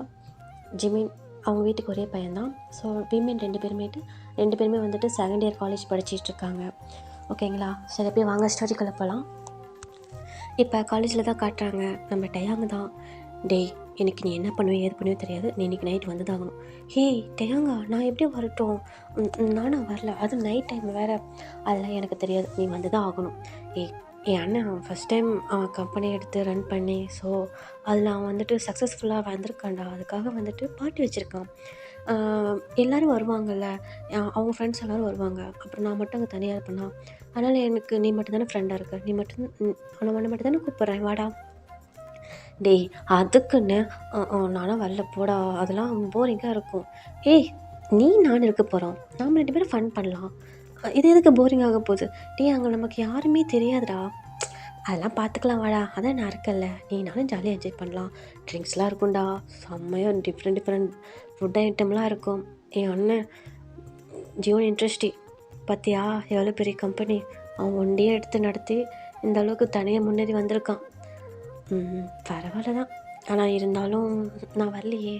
ஜிமின் அவங்க வீட்டுக்கு ஒரே பையன்தான். ஸோ விமென் ரெண்டு பேருமே செகண்ட் இயர் காலேஜ் படிச்சிட்ருக்காங்க, ஓகேங்களா. சரி போய் வாங்க ஸ்டோரிக்குள்ளே போகலாம். இப்போ காலேஜில் தான் காட்டுறாங்க நம்ம டெயாங் தான். டேய் எனக்கு நீ என்ன பண்ணுவே ஏது பண்ணுவே தெரியாது, நீ இன்றைக்கி நைட் வந்துதாகணும். ஹேய் டெயாங்கா நான் எப்படி வரட்டும், நானும் வரல, அது நைட் டைம் வேறு, அதெல்லாம் எனக்கு தெரியாது, நீ வந்து தான் ஆகணும். என் அண்ணன் ஃபஸ்ட் டைம் அவன் கம்பெனி எடுத்து ரன் பண்ணி ஸோ அதில் அவன் சக்ஸஸ்ஃபுல்லாக வந்திருக்கான்டா, அதுக்காக பார்ட்டி வச்சுருக்கான். எல்லோரும் வருவாங்கள்ல, அவங்க ஃப்ரெண்ட்ஸ் எல்லோரும் வருவாங்க, அப்புறம் நான் மட்டும் அங்கே தனியாக இருப்பேனா, அதனால் எனக்கு நீ மட்டும் தானே ஃப்ரெண்டாக இருக்க, நீ மட்டும் தானே கூப்பிட்றேன் வாடா. டேய் அதுக்குன்னு நானும் வரல போடா, அதெல்லாம் போரிங்காக இருக்கும். நீ நான் இருக்க போகிறோம், நாம் 2 பேரும் ஃபன் பண்ணலாம், இது எதுக்கு போரிங் ஆக போகுது. டேய் அங்கே நமக்கு யாருமே தெரியாதுடா, அதெல்லாம் பார்த்துக்கலாம் வாடா, அதான் நான் இருக்கல்ல, நீ நானும் ஜாலியாக என்ஜாய் பண்ணலாம், ட்ரிங்க்ஸ்லாம் இருக்கும்டா, செம்மையாக டிஃப்ரெண்ட் ஃபுட் ஐட்டம்லாம் இருக்கும். என் அண்ணன் ஜியோன் இன்ட்ரெஸ்டி பார்த்தியா எவ்வளோ பெரிய கம்பெனி, அவன் ஒண்டியே எடுத்து நடத்தி இந்த அளவுக்கு தனியாக முன்னேறி வந்திருக்கான். பரவாயில்ல தான், ஆனால் இருந்தாலும் நான் வரலையே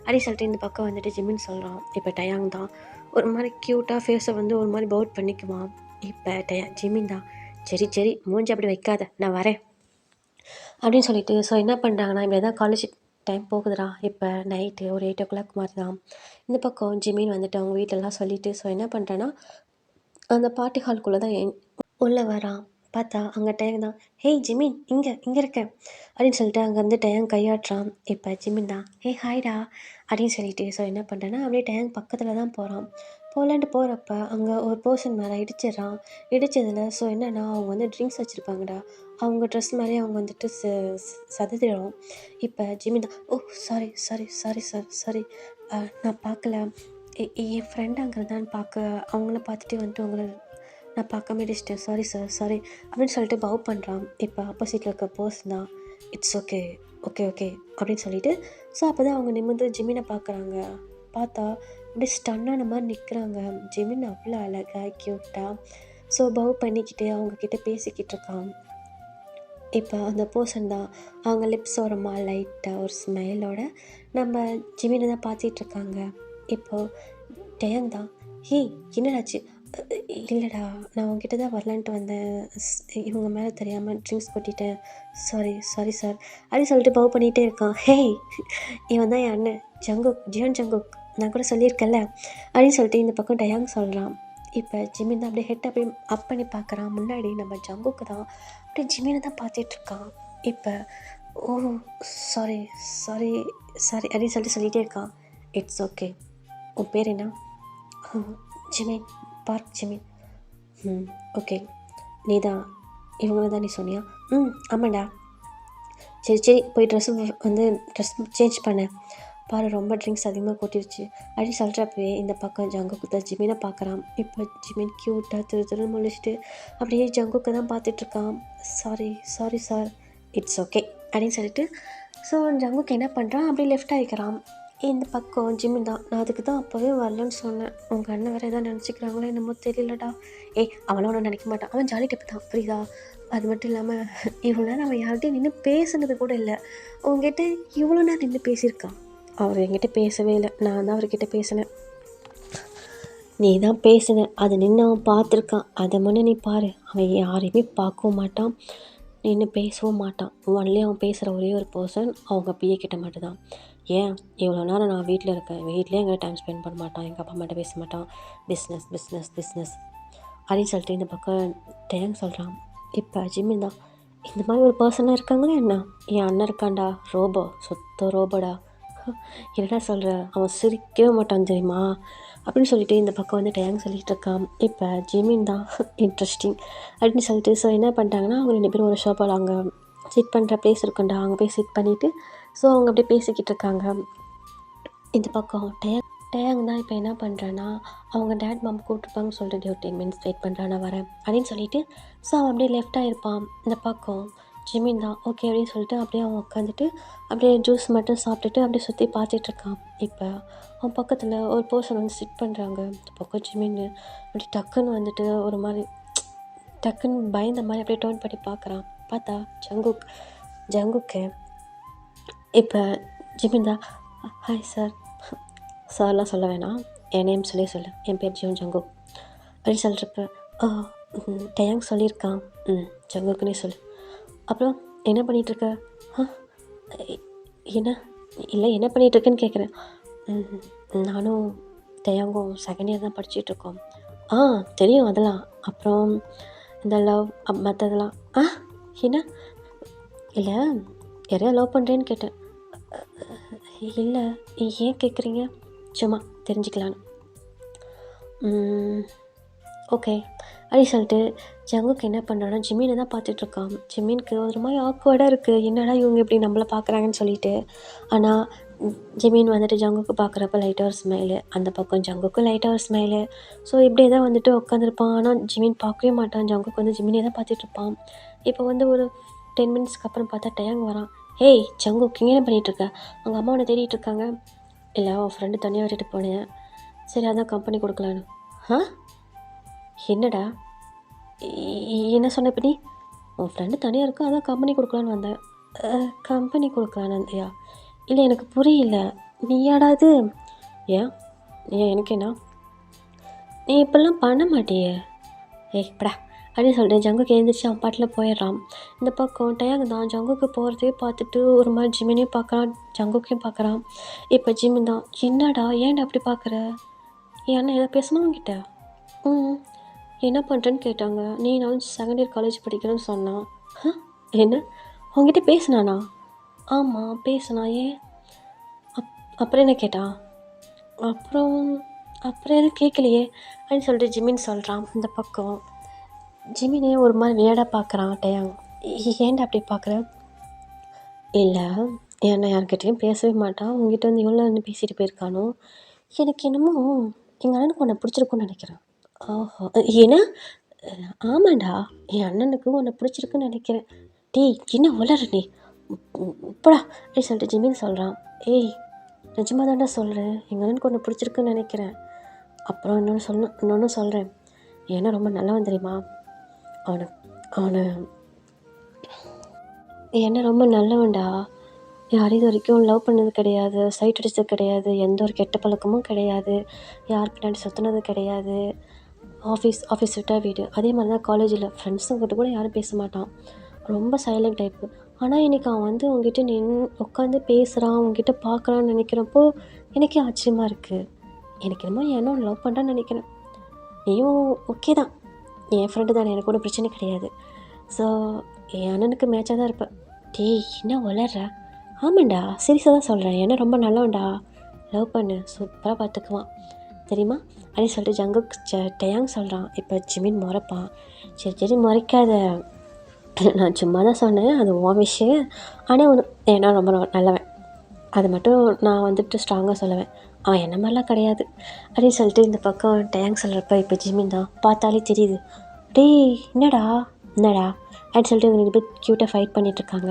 அப்படி சொல்லிட்டு இந்த பக்கம் ஜிமின் சொல்கிறான். இப்போ டயாங் தான் ஒரு மாதிரி க்யூட்டாக ஃபேஸை ஒரு மாதிரி பவுட் பண்ணிக்குவான். இப்போ ஜிமின் தான் சரி மூஞ்சி அப்படி வைக்காத நான் வரேன் அப்படின்னு சொல்லிட்டு ஸோ என்ன பண்ணுறாங்கன்னா இப்படி தான் காலேஜ் டைம் போகுதுடா. இப்போ நைட்டு ஒரு 8 o'clock மாதிரி தான். இந்த பக்கம் ஜிமின் அவங்க வீட்டிலலாம் சொல்லிவிட்டு ஸோ என்ன பண்ணுறேன்னா அந்த பார்ட்டி ஹால்குள்ளே தான் உள்ளே வரான். பார்த்தா அங்கே டயங் தான். ஹேய் ஜிமின் இங்கே இருக்கேன் அப்படின்னு சொல்லிட்டு அங்கே டயங் கையாட்டுறான். இப்போ ஜிமின் தான் ஹாய்டா அப்படின்னு சொல்லிட்டு ஸோ என்ன பண்ணுறேன்னா அப்படியே டயங் பக்கத்தில் தான் போகலான்ட்டு போகிறப்ப அங்கே ஒரு பர்சன் மேலே இடித்ததில் ஸோ என்னென்னா அவங்க ட்ரிங்க்ஸ் வச்சுருப்பாங்கடா, அவங்க ட்ரெஸ் மேலே அவங்க சதத்திடும். இப்போ ஜிமின் தான் சாரி சார் நான் பார்க்கல, என் ஃப்ரெண்ட் அங்கே இருந்தான்னு அவங்கள பார்த்துட்டு உங்களை நான் பார்க்காம இடிச்சிட்டேன், சாரி சார் சாரி அப்படின்னு சொல்லிட்டு பவ் பண்ணுறான். இப்போ ஆப்போசிட்டில் இருக்க பர்சன் தான் இட்ஸ் ஓகே அப்படின்னு சொல்லிட்டு ஸோ அப்போ தான் அவங்க நிமிர்ந்து ஜிமினை பார்க்குறாங்க. பார்த்தா அப்படியே ஸ்டன்னான மாதிரி நிற்கிறாங்க. ஜிமின் அவ்வளோ அழகாக க்யூட்டாக ஸோ பவ் பண்ணிக்கிட்டு அவங்கக்கிட்ட பேசிக்கிட்டு இருக்கான். இப்போ அந்த பர்சன் தான் அவங்க லிப்ஸ் ஓரமாக லைட்டாக ஒரு ஸ்மைலோட நம்ம ஜிமினை தான் பார்த்துட்ருக்காங்க. இப்போது டயங் தான் என்னடாச்சு, இல்லைடா நான் உங்ககிட்ட தான் வரலான்ட்டு வந்தேன், இவங்க மேலே தெரியாமல் ட்ரிங்க்ஸ் கொட்டிட்டேன், சாரி சார் அப்படின்னு சொல்லிட்டு பவ் பண்ணிகிட்டே இருக்கான். இவன் தான் என் அண்ணன் ஜியோன் ஜங்குக், நான் கூட சொல்லியிருக்கேன்ல அப்படின்னு சொல்லிட்டு இந்த பக்கம் டயாங் சொல்கிறான். இப்போ ஜிமின் தான் அப்படியே ஹெட் அப்படியே அப் பண்ணி பார்க்குறான். முன்னாடி நம்ம ஜங்குக்கு தான் அப்படியே ஜிமினை தான் பார்த்துட்ருக்கான். இப்போ சாரி அப்படின்னு சொல்லிகிட்டே இருக்கான். இட்ஸ் ஓகே, உன் பேர் என்ன? Jimin, park Jimin. ஓகே, நீ தான் இவங்கள தான் நீ சொன்னியா? ஆமாண்டா. சரி போய் ட்ரெஸ் சேஞ்ச் பண்ண பாரு, ரொம்ப ட்ரிங்க்ஸ் அதிகமாக கொட்டிருச்சு அப்படி சொல்கிறப்பவே இந்த பக்கம் ஜங்குக்கு தான் ஜிமினை பார்க்குறான். இப்போ ஜிமின் க்யூட்டாக திரு முழிச்சிட்டு அப்படியே ஜங்குக்கு தான் பார்த்துட்ருக்கான். சாரி சார் இட்ஸ் ஓகே அப்படின்னு சொல்லிட்டு ஸோ ஜங்குக்கு என்ன பண்ணுறான், அப்படியே லெஃப்ட் ஆகிக்கிறான். இந்த பக்கம் ஜிமின் தான், நான் அதுக்கு தான் அப்போவே வரலன்னு சொன்னேன், உங்கள் அண்ணன் வேறு எதாவது நினச்சிக்கிறாங்களோ என்னமோ தெரியலடா. அவனும் ஒன்றும் நினைக்க மாட்டான், அவன் ஜாலி டைப் தான், புரியுதா? அது மட்டும் இல்லாமல் இவ்வளோ நேரம் அவன் யார்கிட்டையும் நின்று பேசுனது கூட இல்லை, உங்ககிட்ட இவ்வளோ நேரம் நின்று பேசியிருக்கான். அவர் என்கிட்ட பேசவே இல்லை, நான் தான் அவர்கிட்ட பேசினேன். நீ தான் பேசின, அதை நின்று அவன் பார்த்துருக்கான், அதை முன்னே நீ பாரு. அவன் யாரையுமே பார்க்கவும் மாட்டான், நின்று பேசவும் மாட்டான். ஒன்லி அவன் பேசுகிற ஒரே ஒரு பர்சன் அவங்க பிஏ கிட்ட மட்டும்தான். ஏன் இவ்வளோ நேரம் நான் வீட்டில் இருக்கேன், வீட்லேயே எங்கே டைம் ஸ்பெண்ட் பண்ண மாட்டான், எங்கள் அப்பா அம்மாட்ட பேச மாட்டான், பிஸ்னஸ் பிஸ்னஸ் பிஸ்னஸ் அப்படின்னு சொல்லிட்டு இந்த பக்கம் டேங் சொல்கிறான். இப்போ ஜிம்மின் தான், இந்த மாதிரி ஒரு பர்சனாக இருக்காங்களே என்ன, என் அண்ணன் இருக்கான்டா, ரோபோ, சுத்த ரோபோடா, என்னடா சொல்கிற, அவன் சிரிக்கவே மாட்டான் தெரியுமா அப்படின்னு சொல்லிட்டு இந்த பக்கம் வந்து டேங் சொல்லிகிட்டு இருக்கான். இப்போ ஜிமின் தான் இன்ட்ரெஸ்டிங் அப்படின்னு சொல்லிட்டு ஸோ என்ன பண்ணிட்டாங்கன்னா அவங்க 2 பேரும் ஒரு ஷாப்பில் அங்கே சிட் பண்ணுற பிளேஸ் இருக்குண்டா, அங்கே போய் சிட் பண்ணிவிட்டு ஸோ அவங்க அப்படியே பேசிக்கிட்டு இருக்காங்க. இந்த பக்கம் டேங் தான் இப்போ என்ன பண்ணுறான்னா அவங்க டேட் மாம் கூப்பிட்டுருப்பாங்கன்னு சொல்லிட்டு ஒரு 10 minutes வெயிட் பண்ணுறான், நான் வரேன் அப்படின்னு சொல்லிட்டு ஸோ அவன் அப்படியே லெஃப்டாக இருப்பான். இந்த பக்கம் ஜிமின் தான் ஓகே அப்படின்னு சொல்லிட்டு அப்படியே அவன் உட்காந்துட்டு அப்படியே ஜூஸ் மட்டும் சாப்பிட்டுட்டு அப்படியே சுற்றி பார்த்துட்ருக்கான். இப்போ அவன் பக்கத்தில் ஒரு பர்சன் வந்து சிட் பண்ணுறாங்க. இந்த பக்கம் ஜிமின் அப்படி டக்குன்னு வந்துட்டு ஒரு மாதிரி டக்குன்னு பயந்த மாதிரி அப்படியே டர்ன் பண்ணி பார்க்குறான். பார்த்தா ஜங்குக்கு இப்போ ஜிமின் தான் ஹாய் சார், சார்லாம் சொல்ல வேணாம், என் நேம் சொல்லு, என் பேர் ஜங்குக் அப்படின்னு சொல்கிறப்ப டேங் சொல்லியிருக்கான், ஜங்குக்குன்னே சொல்லு. அப்புறம் என்ன பண்ணிகிட்ருக்க, என்ன பண்ணிகிட்ருக்குன்னு கேட்குறேன். நானும் டேங்கும் செகண்ட் இயர் தான் படிச்சுட்ருக்கோம். தெரியும் அதெல்லாம். அப்புறம் இந்த லவ் மற்றதெல்லாம் என்ன இல்லை யாரையா லவ் பண்ணுறேன்னு கேட்டேன். இல்லை ஏன் கேட்குறீங்க, சும்மா தெரிஞ்சுக்கலான்னு. ஓகே அப்படி சொல்லிட்டு ஜங்குக்கு என்ன பண்ணுறான்னா ஜிமினை தான் பார்த்துட்ருக்கான். ஜிமினுக்கு ஒரு மாதிரி ஆக்வர்டாக இருக்குது, என்னடா இவங்க இப்படி நம்மளை பார்க்குறாங்கன்னு சொல்லிட்டு. ஆனால் ஜிமின் வந்துட்டு ஜங்குக்கு பார்க்குறப்ப லைட்டாக ஒரு ஸ்மைலு, அந்த பக்கம் ஜங்குக்கு லைட்டாக ஒரு ஸ்மைலு. ஸோ இப்படியே தான் வந்துட்டு உட்காந்துருப்பான். ஆனால் ஜிமின் பார்க்கவே மாட்டான், ஜங்குக்கு வந்து ஜிமினே தான் பார்த்துட்ருப்பான். இப்போ வந்து ஒரு 10 minutesக்கு அப்புறம் பார்த்தா டேங் வரான். ஹேய் ஜங்குக், இங்கே என்ன பண்ணிகிட்ருக்க, அவங்க அம்மா உன்னை தேடிட்டு இருக்காங்க. இல்லை உன் ஃப்ரெண்டு தனியாக விட்டுட்டு போனேன், சரி அதான் கம்பெனி கொடுக்கலான்னு. என்னடா என்ன சொன்ன, இப்போ நீ உன் ஃப்ரெண்டு தனியாக இருக்கா அதான் கம்பெனி கொடுக்கலான்னு வந்தேன். கம்பெனி கொடுக்கலான்னு வந்தியா? இல்லை எனக்கு புரியல, நீயாடா இது? ஏன் எனக்கு என்ன, நீ இப்படிலாம் பண்ண மாட்டியே, இப்படா அப்படின்னு சொல்லிட்டு ஜங்குக்கு எழுந்திரிச்சு அவன் பாட்டில் போயிடுறான். இந்த பக்கம் டேங் தான் ஜங்குக்கு போகிறதே பார்த்துட்டு ஒரு மாதிரி ஜிமினையும் பார்க்குறான், ஜங்குக்கையும் பார்க்குறான். இப்போ ஜிமின் தான், என்னடா ஏன்டா அப்படி பார்க்குற, என் அண்ணன் எதாவது பேசணும் உங்ககிட்ட? என்ன பண்ணுறேன்னு கேட்டாங்க. நீ நான் செகண்ட் இயர் காலேஜ் படிக்கிறேன்னு சொன்னான். என்ன உங்ககிட்ட பேசினானா? ஆமாம் பேசினா, ஏன் அப்புறம் என்ன கேட்டான்? அப்புறம் எதுவும் கேட்கலையே அப்படின்னு சொல்லிட்டு ஜிமின் சொல்கிறான். இந்த பக்கம் ஜிமினே ஒரு மாதிரி வியடாக பார்க்குறான் டேங். ஏன்டா அப்படி பார்க்குற? இல்லை ஏன்னா யார்கிட்டையும் பேசவே மாட்டான், உங்ககிட்ட வந்து எவ்வளோ வந்து பேசிட்டு போயிருக்கானோ, எனக்கு என்னமோ எங்கள் அண்ணனுக்கு உன்னை பிடிச்சிருக்குன்னு நினைக்கிறேன். ஓஹோ ஏன்னா ஆமாண்டா, என் அண்ணனுக்கு உன்னை பிடிச்சிருக்குன்னு நினைக்கிறேன். டேய் என்ன வளர நீ இப்படா அப்படி சொல்லிட்டு ஜிமின் சொல்கிறான். ஏய் நிஜமாக தாண்டா சொல்கிறேன், எங்கள் அண்ணனுக்கு உன்னை பிடிச்சிருக்குன்னு நினைக்கிறேன். அப்புறம் இன்னொன்று சொல்கிறேன், ஏன்னா ரொம்ப நல்லவன் தெரியுமா, அவனை என்ன ரொம்ப நல்லவன்டா, யாரும் இது வரைக்கும் லவ் பண்ணது கிடையாது, சைட் அடித்தது கிடையாது, எந்த ஒரு கெட்ட பழக்கமும் கிடையாது, யார் பின்னாடி சுற்றினது கிடையாது, ஆஃபீஸ் விட்டால் வீடு, அதே மாதிரி தான் காலேஜில் ஃப்ரெண்ட்ஸுங்கிட்ட கூட யாரும் பேச மாட்டான், ரொம்ப சைலண்ட் டைப்பு. ஆனால் இன்றைக்கி அவன் வந்து உங்ககிட்ட உட்காந்து பேசுகிறான், உங்ககிட்ட பார்க்குறான்னு நினைக்கிறப்போ எனக்கே ஆச்சரியமாக இருக்குது. எனக்கு என்னமோ ஏன்னா லவ் பண்ணுறான்னு நினைக்கிறேன். நீயும் ஓகே தான், என் ஃப்ரெண்டு தானே, எனக்கு ஒன்றும் பிரச்சனை கிடையாது. ஸோ என் அண்ணனுக்கு மேட்சாக தான் இருப்பேன். டேய் என்ன வளர்ற? ஆமாண்டா சீரியஸாக தான் சொல்கிறேன், ஏன்னா ரொம்ப நல்லவன்டா, லவ் பண்ணு, சூப்பராக பார்த்துக்குவான் தெரியுமா அப்படின்னு சொல்லிட்டு ஜங்குக் டேங் சொல்கிறான். இப்போ ஜிமின் முறைப்பான். சரி முறைக்காத, நான் சும்மா தான் சொன்னேன், அது உன் விஷயம். ஆனால் ஒன்று ஏன்னா ரொம்ப நல்லவன், அது மட்டும் நான் வந்துட்டு ஸ்ட்ராங்காக சொல்லுவேன், அவன் என்ன மாதிரிலாம் கிடையாது அப்படின்னு சொல்லிட்டு இந்த பக்கம் டேங் சொல்கிறப்ப இப்போ ஜிமின் தான் பார்த்தாலே தெரியுது. டேய் என்னடா அப்படின்னு சொல்லிட்டு இவங்க 2 பேர் க்யூட்டாக ஃபைட் பண்ணிகிட்ருக்காங்க.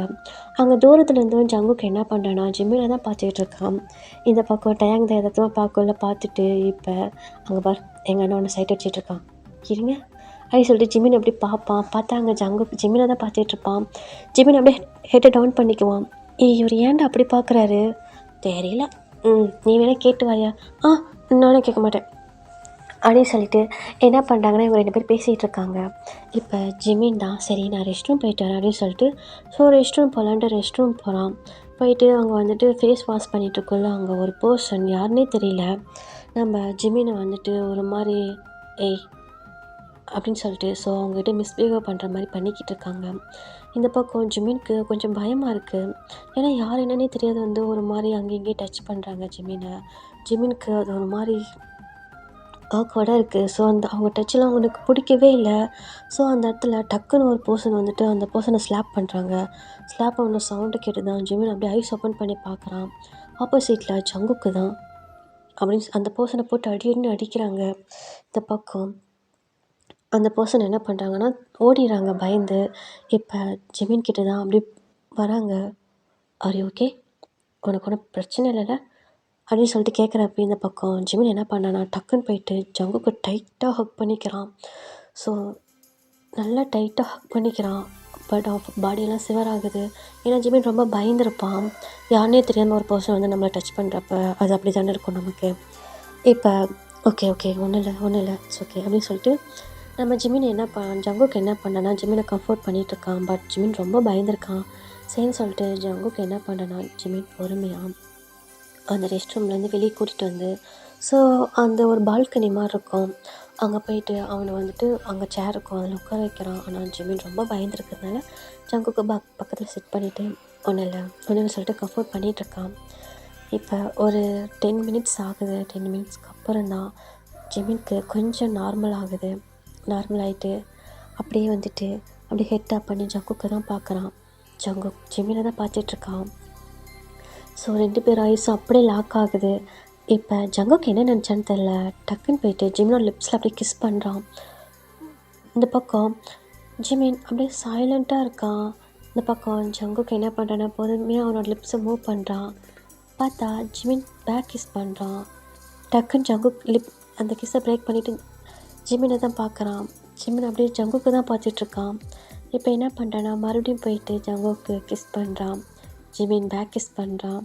அங்கே தூரத்துலேருந்து ஜங்குக்கு என்ன பண்ணுறான்னா ஜிம்மினை தான் பார்த்துக்கிட்டு இருக்கான். இந்த பக்கம் டேங் தான் எதார்த்தமாக பார்க்கல இப்போ அங்கே பார் எங்கள் அண்ணன் ஒன்று சைட் அடிச்சிட்ருக்கான், இருங்க அப்படின்னு சொல்லிட்டு ஜிம்மின் அப்படி பார்ப்பான். பார்த்தா அங்கே ஜிம்மினை தான் பார்த்துட்ருப்பான். ஜிம்மின் அப்படியே ஹெட்டை டவுன் பண்ணிக்குவான். இவர் ஏன்டா அப்படி பார்க்குறாரு தெரியல, நீ வேணால் கேட்டு வாயா. நானும் கேட்க மாட்டேன் அப்படின்னு சொல்லிட்டு என்ன பண்ணுறாங்கன்னா இவங்க 2 பேர் பேசிகிட்டு இருக்காங்க. இப்போ ஜிமின் தான் சரி நான் ரெஸ்ட் ரூம் போயிட்டு வரேன் அப்படின்னு சொல்லிட்டு ஸோ ரெஸ்ட் ரூம் போகலான்ட்டு ரெஸ்ட் ரூம் போகிறான். போயிட்டு அங்கே வந்துட்டு ஃபேஸ் வாஷ் பண்ணிகிட்ருக்குள்ள அங்கே ஒரு பர்சன் யாருன்னே தெரியல நம்ம ஜிமினை வந்துட்டு ஒரு மாதிரி ஏய் அப்படின்னு சொல்லிட்டு ஸோ அவங்ககிட்ட மிஸ்பிஹேவ் பண்ணுற மாதிரி பண்ணிக்கிட்டு இருக்காங்க. இந்த பக்கம் ஜிமினுக்கு கொஞ்சம் பயமாக இருக்குது. ஏன்னா யார் என்னன்னே தெரியாது வந்து ஒரு மாதிரி அங்கே இங்கேயே டச் பண்ணுறாங்க ஜிமினை. ஜிமினுக்கு அது ஒரு மாதிரி ஆக்வர்டாக இருக்குது. ஸோ அந்த அவங்க டச்செலாம் அவனுக்கு பிடிக்கவே இல்லை. ஸோ அந்த இடத்துல டக்குன்னு ஒரு பர்சன் வந்துட்டு அந்த பர்சனை ஸ்லாப் பண்ணுறாங்க. ஸ்லாப் பண்ண சவுண்டு கேட்டு தான் ஜிமின் அப்படியே ஐஸ் ஓப்பன் பண்ணி பார்க்குறான். ஆப்போசிட்டில் ஜங்குக்கு தான் அப்படின்னு அந்த பர்சனை போட்டு அடின்னு அடிக்கிறாங்க. இந்த பக்கம் அந்த பர்சன் என்ன பண்ணுறாங்கன்னா ஓடிடுறாங்க பயந்து. இப்போ ஜிமின் கிட்ட தான் அப்படி வராங்க. ஆர் யூ ஓகே, உனக்கு ஒன்றும் பிரச்சனை இல்லைல்ல அப்படின்னு சொல்லிட்டு கேட்குறப்ப இந்த பக்கம் ஜிமின் என்ன பண்ணானா டக்குன்னு போயிட்டு ஜங்குக்கு டைட்டாக ஹக் பண்ணிக்கிறான். ஸோ நல்லா டைட்டாக ஹக் பண்ணிக்கிறான். பட் பாடியெல்லாம் சிவர் ஆகுது. ஏன்னா ஜிமின் ரொம்ப பயந்துருப்பான். யாருனே தெரியாமல் ஒரு பர்சன் வந்து நம்மளை டச் பண்ணுறப்ப அது அப்படி தானே இருக்கும் நமக்கு. இப்போ ஓகே ஒன்றும் இல்லை இட்ஸ் ஓகே அப்படின்னு சொல்லிட்டு நம்ம ஜிமின் ஜங்குக்கு என்ன பண்ணனா ஜிமினை கம்ஃபர்ட் பண்ணிகிட்ருக்கான். பட் ஜிமின் ரொம்ப பயந்துருக்கான். சரின்னு சொல்லிட்டு ஜங்குக்கு என்ன பண்ணனா ஜிமின் பொறுமையாக அந்த ரெஸ்ட் ரூம்லேருந்து வெளியே கூட்டிகிட்டு வந்து ஸோ அந்த ஒரு பால்கனி மாதிரி இருக்கும் அங்கே போயிட்டு அவனை வந்துட்டு அங்கே சேர் இருக்கும் அதில் உட்கார வைக்கிறான். ஆனால் ஜிமின் ரொம்ப பயந்துருக்கிறதுனால ஜங்குக்கு பக்கத்தில் செட் பண்ணிவிட்டு ஒன்றும் இல்லை சொல்லிட்டு கம்ஃபர்ட் பண்ணிகிட்ருக்கான். இப்போ ஒரு 10 மினிட்ஸ் ஆகுது. 10 மினிட்ஸ்க்கு அப்புறம் தான் ஜிமினுக்கு கொஞ்சம் நார்மல் ஆகுது. நார்மல் ஆகிட்டு அப்படியே வந்துட்டு அப்படியே ஹெட் அப் பண்ணி ஜங்குக்கு தான் பார்க்குறான். ஜங்குக் ஜிமினை தான் பார்த்துட்ருக்கான். ஸோ 2 பேர் ஐஸும் அப்படியே லாக் ஆகுது. இப்போ ஜங்குக்கு என்ன நினச்சான்னு தெரில டக்குன்னு போயிட்டு ஜிமினோட லிப்ஸில் அப்படியே கிஸ் பண்ணுறான். இந்த பக்கம் ஜிமின் அப்படியே சைலண்ட்டாக இருக்கான். இந்த பக்கம் ஜங்குக்கு என்ன பண்ணுறான்னா பொறுமையாக அவனோட லிப்ஸை மூவ் பண்ணுறான். பார்த்தா ஜிமின் பேக் கிஸ் பண்ணுறான். டக்குன்னு ஜங்குக் அந்த கிஸ்ஸை பிரேக் பண்ணிவிட்டு ஜிமினை தான் பார்க்குறான். ஜிமின் அப்படியே ஜங்குக்கு தான் பார்த்துட்ருக்கான். இப்போ என்ன பண்ணுறான்னா மறுபடியும் போயிட்டு ஜங்குக்கு கிஸ் பண்ணுறான். ஜிமின் பேக் கிஸ் பண்ணுறான்.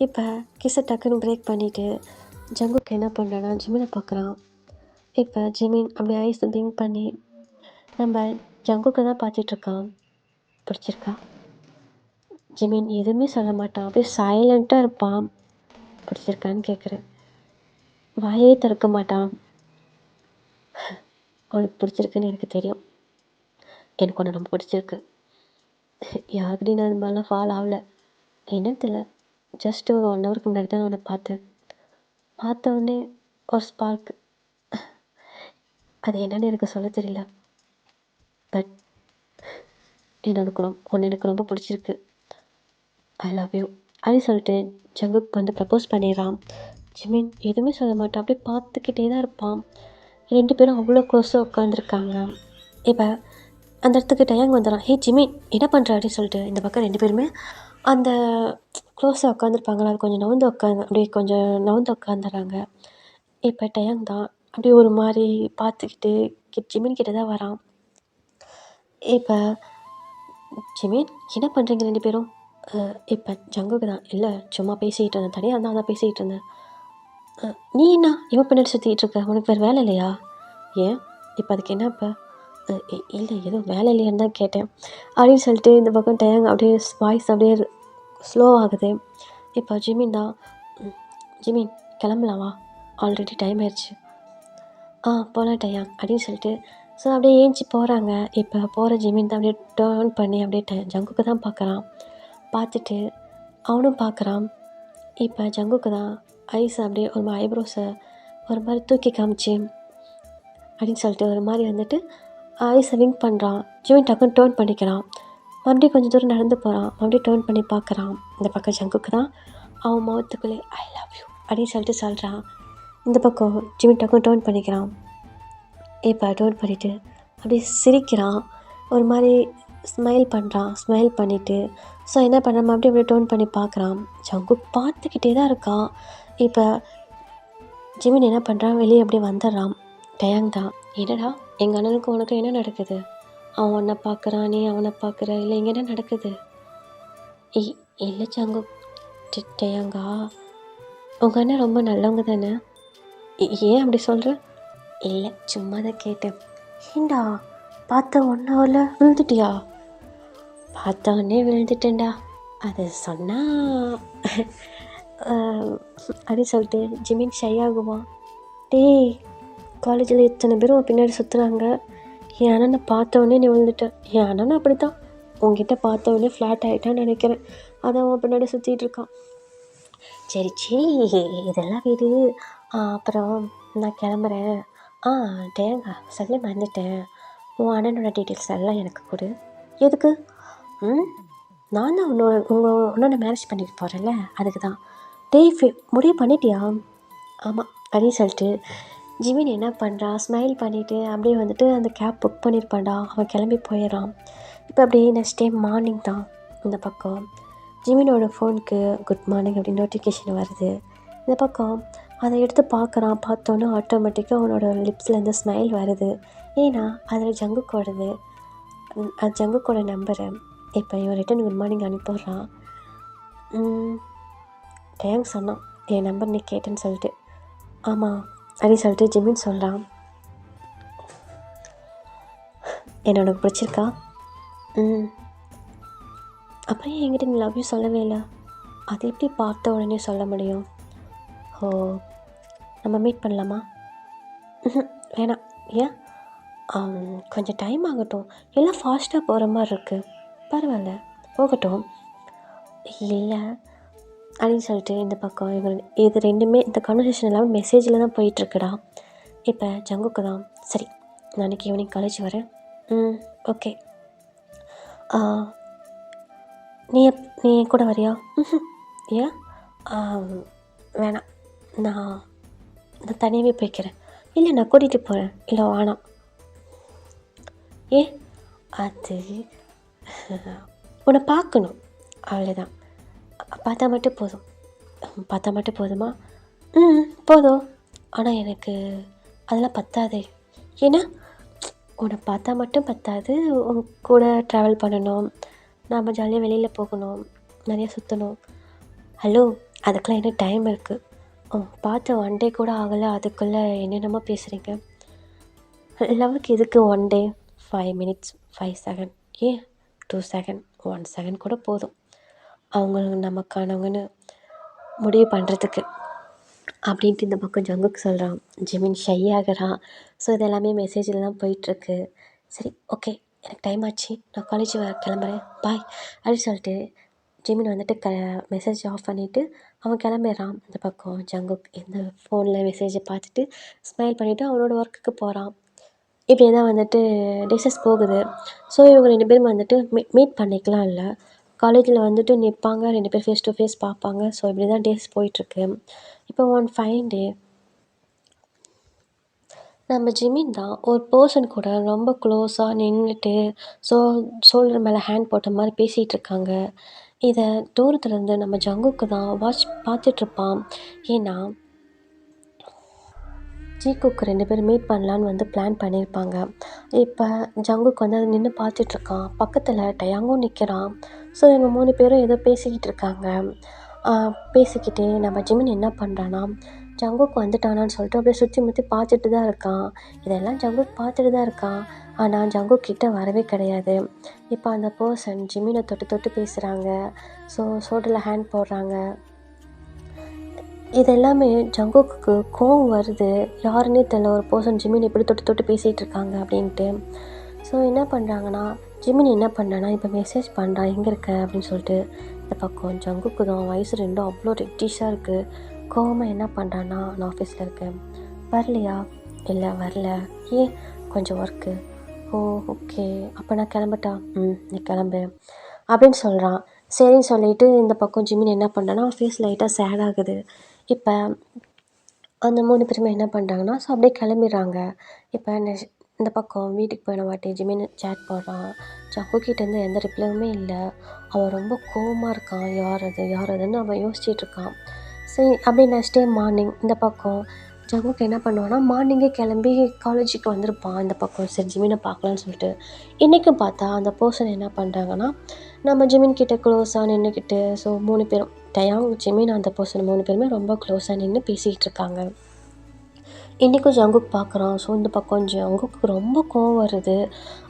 இப்போ கிஸ்ஸை டக்குன்னு பிரேக் பண்ணிவிட்டு ஜங்குக்கு என்ன பண்ணுறான்னா ஜிமினை பார்க்குறான். இப்போ ஜிமின் அப்படியே ஐஸ் பிங்க் பண்ணி நம்ம ஜங்குக்கு தான் பார்த்துட்ருக்கான். பிடிச்சிருக்கா? ஜிமின் எதுவுமே சொல்ல மாட்டான். அப்படியே சைலண்ட்டாக இருப்பான். பிடிச்சிருக்கான்னு கேட்குறேன். வாயே திறக்க மாட்டான். உனக்கு பிடிச்சிருக்குன்னு எனக்கு தெரியும். எனக்கு ஒன்று ரொம்ப பிடிச்சிருக்கு. யாருக்கிட்டையும் நான் அது மாதிரிலாம் ஃபால் ஆகலை. என்னன்னு தெரியல. ஜஸ்ட் ஒரு 1 ஹவருக்கு முன்னாடி தான் உன்னை பார்த்தேன். பார்த்த உடனே ஒரு ஸ்பார்க். அது என்னன்னு எனக்கு சொல்ல தெரியல. பட் எனக்கு ரொம்ப பிடிச்சிருக்கு. ஐ லவ் யூ அப்படின்னு சொல்லிட்டு ஜங்குக்கு வந்து ப்ரப்போஸ் பண்ணிடுறான். ஜிமின் எதுவுமே சொல்ல மாட்டான். அப்படியே பார்த்துக்கிட்டே தான் இருப்பான். 2 பேரும் அவ்வளோ க்ளோஸாக உட்காந்துருக்காங்க. இப்போ அந்த இடத்துக்கு டயாங் வந்துடுறான். ஹே ஜிமின் என்ன பண்ணுற அப்படின்னு சொல்லிட்டு இந்த பக்கம் 2 பேருமே அந்த க்ளோஸாக உட்காந்துருப்பாங்களா அது கொஞ்சம் நவுந்து உட்காந்துறாங்க. இப்போ டயாங் தான் அப்படியே ஒரு மாதிரி பார்த்துக்கிட்டு ஜிமின் கிட்ட தான் வரான். இப்போ ஜிமின் என்ன பண்ணுறீங்க 2 பேரும்? இப்போ ஜங்குக்கு தான் இல்லை சும்மா பேசிக்கிட்டு இருந்தேன். தனியாக இருந்தால் அதான் பேசிக்கிட்டு இருந்தேன். நீ என்ன இவன் பின்னாடி சுற்றிக்கிட்டு இருக்க? உனக்கு வேறு வேலை இல்லையா? ஏன் இப்போ அதுக்கு என்ன? இப்போ இல்லை எதுவும் வேலை இல்லையான்னு தான் கேட்டேன் அப்படின்னு சொல்லிட்டு இந்த பக்கம் டயாங் அப்படியே வாய்ஸ் அப்படியே ஸ்லோ ஆகுது. இப்போ ஜிமின் தான் ஜிமின் கிளம்பலாமா? ஆல்ரெடி டைம் ஆயிடுச்சு. போகலாம் டயாங் அப்படின்னு சொல்லிட்டு ஸோ அப்படியே ஏஞ்சி போகிறாங்க. இப்போ போகிற ஜிமின் தான் அப்படியே டேர்ன் பண்ணி அப்படியே ஜங்குக்கு தான் பார்க்குறான். பார்த்துட்டு அவனும் பார்க்குறான். இப்போ ஜங்குக்கு தான் ஐஸ் அப்படியே ஒரு மாதிரி ஐப்ரோஸை ஒரு மாதிரி தூக்கி காமிச்சு அப்படின்னு சொல்லிட்டு ஒரு மாதிரி வந்துட்டு ஐஸை விங்க் பண்ணுறான். ஜிமின் டக்குன்னு டேர்ன் பண்ணிக்கிறான். மறுபடியும் கொஞ்சம் தூரம் நடந்து போகிறான். மறுபடியும் டேர்ன் பண்ணி பார்க்குறான். இந்த பக்கம் ஜங்குக்கு தான் அவன் முகத்துக்குள்ளே ஐ லவ் யூ அப்படின்னு சொல்லிட்டு சொல்கிறான். இந்த பக்கம் ஜிமின் டக்குன்னு டேர்ன் பண்ணிக்கிறான். இப்போ டேர்ன் பண்ணிவிட்டு அப்படியே சிரிக்கிறான். ஒரு மாதிரி ஸ்மைல் பண்ணுறான். ஸ்மைல் பண்ணிவிட்டு ஸோ என்ன பண்ணுறான் மறுபடியும் அப்படியே டேர்ன் பண்ணி பார்க்குறான். ஜங்குக் பார்த்துக்கிட்டே தான் இருக்கான். இப்போ ஜிமின் என்ன பண்ணுறான் வெளியே அப்படியே வந்துடுறான். டயாங் தான் என்னடா எங்கள் அண்ணனுக்கு உனக்கு என்ன நடக்குது? அவன் உன்னை பார்க்குறான், நீ அவனை பார்க்குற, இல்லை இங்கே என்ன நடக்குது? இல்லை ஜங்குக். டயாங்கா உங்கள் அண்ணன் ரொம்ப நல்லவங்க தானே? ஏன் அப்படி சொல்கிற? இல்லை சும்மா தான் கேட்டேன். ஏண்டா பார்த்த 1 ஹவரில் விழுந்துட்டியா? பார்த்த உடனே விழுந்துட்டேன்டா. அது சொன்னால் அப்படின்னு சொல்லிட்டு ஜிமின் ஷை ஆகுவான். டேய் காலேஜில் எத்தனை பேரும் உன் பின்னாடி சுற்றுறாங்க, என் அண்ணனை பார்த்த உடனே நீ விழுந்துட்டேன். என் அண்ணனை அப்படி தான் உங்ககிட்ட பார்த்த உடனே ஃப்ளாட் ஆகிட்டான்னு நினைக்கிறேன், அதான் அவன் பின்னாடி சுற்றிட்டு இருக்கான். சரி இதெல்லாம் வீடு. அப்புறம் நான் கிளம்புறேன். டேங்க சொல்ல மறந்துட்டேன், உன் அண்ணனோட டீட்டெயில்ஸ் எல்லாம் எனக்கு கொடு. எதுக்கு? நான் தான் உங்கள் அண்ணனை மேரேஜ் பண்ணிட்டு போகிறேன்ல, அதுக்கு தான். டேய் முடிவு பண்ணிட்டியா? ஆமாம் அப்படின்னு சொல்லிட்டு ஜிமின் என்ன பண்ணுறான், ஸ்மைல் பண்ணிவிட்டு அப்படியே வந்துட்டு அந்த கேப் புக் பண்ணியிருப்பான்டா, அவன் கிளம்பி போயிடறான். இப்போ அப்படியே நெக்ஸ்ட் டே மார்னிங் தான். இந்த பக்கம் ஜிமினோட ஃபோனுக்கு குட் மார்னிங் அப்படின்னு நோட்டிஃபிகேஷன் வருது. இந்த பக்கம் அதை எடுத்து பார்க்குறான். பார்த்தோன்னே ஆட்டோமேட்டிக்காக அவனோட லிப்ஸ்லேருந்து ஸ்மைல் வருது. ஏன்னா அதில் ஜங்குக்கோடது, அது ஜங்குக்கோட நம்பரு. இப்போ இவன் ரிட்டன் குட் மார்னிங் அனுப்பிடுறான். டேங்க் சொன்னான் என் நம்பர் நீ கேட்டேன்னு சொல்லிட்டு. ஆமாம் அப்படின்னு சொல்லிட்டு ஜிமின் சொல்கிறான். என்ன உனக்கு பிடிச்சிருக்கா? அப்புறம் என்கிட்ட நீ லவ் யூ சொல்லவே இல்லை, அது எப்படி பார்த்த உடனே சொல்ல முடியும்? ஓ நம்ம மீட் பண்ணலாமா? வேணாம். ஏன்? கொஞ்சம் டைம் ஆகட்டும், எல்லாம் ஃபாஸ்ட்டாக போகிற மாதிரி இருக்குது. பரவாயில்ல போகட்டும். இல்லை அப்படின்னு சொல்லிட்டு இந்த பக்கம் இது ரெண்டுமே இந்த கான்வர்சேஷன் எல்லாமே மெசேஜில் தான் போயிட்டுருக்குடா. இப்போ ஜங்குக்கு தான். சரி நாளைக்கு ஈவினிங் காலேஜ் வரேன். ஓகே. நீ என் கூட வரியா? ஏன்? வேணாம், நான் தனியாகவே போய்க்கிறேன். இல்லை நான் கூட்டிகிட்டு போகிறேன். இல்லை வேணாம். ஏன்? அது உன்னை பார்க்கணும், அவ்வளோதான். பார்த்தா மட்டும் போதும். பார்த்தா மட்டும் போதுமா? போதும். ஆனால் எனக்கு அதெல்லாம் பத்தாதே. ஏன்னா உன்னை பார்த்தா மட்டும் பத்தாது, உன் கூட ட்ராவல் பண்ணணும், நாம் ஜாலியாக வெளியில் போகணும், நிறையா சுற்றணும். ஹலோ அதுக்கெலாம் என்ன டைம் இருக்குது? பார்த்து 1 டே கூட ஆகலை, அதுக்குள்ளே என்னென்னமோ பேசுகிறீங்க. லவ்வுக்கு எதுக்கு 1 டே? 5 மினிட்ஸ், 5 செகண்ட், ஏன் 2 செகண்ட், 1 செகண்ட் கூட போதும் அவங்க நமக்கானவங்கன்னு முடிவு பண்ணுறதுக்கு அப்படின்ட்டு இந்த பக்கம் ஜங்குக்கு சொல்கிறான். ஜிமின் ஷை ஆகிறான். ஸோ இது எல்லாமே மெசேஜில் தான் போயிட்டுருக்கு. சரி ஓகே எனக்கு டைம் ஆச்சு, நான் காலேஜ் கிளம்புறேன், பாய் அப்படின்னு சொல்லிட்டு ஜிமின் வந்துட்டு மெசேஜ் ஆஃப் பண்ணிவிட்டு அவன் கிளம்பிடுறான். இந்த பக்கம் ஜங்குக் இந்த ஃபோனில் மெசேஜை பார்த்துட்டு ஸ்மைல் பண்ணிவிட்டு அவனோட ஒர்க்குக்கு போகிறான். இப்படியே தான் வந்துட்டு டேஸஸ் போகுது. ஸோ இவங்க 2 பேரும் வந்துட்டு மீட் பண்ணிக்கலாம் இல்லை, காலேஜில் வந்துட்டு நிற்பாங்க, 2 பேர் ஃபேஸ் டு ஃபேஸ் பார்ப்பாங்க. ஸோ இப்படி தான் டேஸ் போயிட்டுருக்கு. இப்போ ஒன் ஃபைன் டே நம்ம ஜிமின் தான் ஒரு பர்சன் கூட ரொம்ப க்ளோஸாக நின்றுட்டு ஷோல்டர் மேலே ஹேண்ட் போட்ட மாதிரி பேசிகிட்டு இருக்காங்க. இதை தூரத்துலேருந்து நம்ம ஜங்குக்கு தான் வாட்ச் பார்த்துட்ருப்பான். ஏன்னா ஜீக்குக்கு 2 பேரும் மீட் பண்ணலான்னு வந்து பிளான் பண்ணியிருப்பாங்க. இப்போ ஜங்குக்கு வந்து அதை நின்று பார்த்துட்ருக்கான். பக்கத்தில் டயாங்கும் நிற்கிறான். ஸோ இவங்க 3 பேரும் ஏதோ பேசிக்கிட்டு இருக்காங்க. பேசிக்கிட்டே நம்ம ஜிமின் என்ன பண்ணுறான்னா, ஜங்குக்கு வந்துட்டானான்னு சொல்லிட்டு அப்படியே சுற்றி முற்றி பார்த்துட்டு தான் இருக்கான். இதெல்லாம் ஜங்குக்கு பார்த்துட்டு தான் இருக்கான். ஆனால் ஜங்குக் கிட்ட வரவே கிடையாது. இப்போ அந்த பர்சன் ஜிமினை தொட்டு தொட்டு பேசுகிறாங்க. ஸோ ஷோல்டரில் ஹேண்ட் போடுறாங்க. இது எல்லாமே ஜங்குக்கு கோவம் வருது. யாருன்னே தெரியல, ஒரு பர்சன் ஜிமின் இப்படி தொட்டு தொட்டு பேசிகிட்டு இருக்காங்க அப்படின்ட்டு. ஸோ என்ன பண்ணுறாங்கன்னா, ஜிமின் என்ன பண்ணுறான்னா இப்போ மெசேஜ் பண்ணுறான் எங்கே இருக்க அப்படின்னு சொல்லிட்டு. இந்த பக்கம் ஜங்குக்கு தான் வயசு 2 அவ்வளோ ரெட்டிஷாக இருக்குது. கோவமாக என்ன பண்ணுறான்னா, நான் ஆஃபீஸில் இருக்கேன், வரலையா? இல்லை வரல. ஏன்? கொஞ்சம் ஒர்க்கு. ஓ ஓகே அப்போ நான் கிளம்பட்டா? நீ கிளம்பு அப்படின்னு சொல்கிறான். சரின்னு சொல்லிவிட்டு இந்த பக்கம் ஜிமின் என்ன பண்ணுறான்னா ஃபேஸ் லைட்டாக சேட் ஆகுது. இப்போ அந்த 3 பேருமே என்ன பண்ணுறாங்கன்னா, ஸோ அப்படியே கிளம்பிடுறாங்க. இப்போ இந்த பக்கம் வீட்டுக்கு போயின வாட்டி ஜிமின் சேட் போடுறான். ஜங்குக்கிட்டேருந்து எந்த ரிப்ளையுமே இல்லை. அவன் ரொம்ப கோவமாக இருக்கான். யார் அதுன்னு அவன் யோசிச்சுட்டு இருக்கான். சரி அப்படியே நெக்ஸ்ட் டே மார்னிங் இந்த பக்கம் ஜங்குக்கு என்ன பண்ணுவான்னா, மார்னிங்கே கிளம்பி காலேஜுக்கு வந்திருப்பான். இந்த பக்கம் சரி ஜிமினை பார்க்கலான்னு சொல்லிட்டு. இன்றைக்கும் பார்த்தா அந்த பர்சன் என்ன பண்ணுறாங்கன்னா, நம்ம ஜிமின் கிட்ட க்ளோஸாக நின்றுக்கிட்டு, ஸோ 3 பேரும் டயாங், ஜிமின், அந்த பர்சன் 3 பேருமே ரொம்ப க்ளோஸாக நின்று பேசிக்கிட்டு இருக்காங்க. இன்றைக்கும் ஜங்குக் பார்க்குறான். ஸோ இந்த பக்கம் ஜங்குக்கு ரொம்ப கோவம் வருது.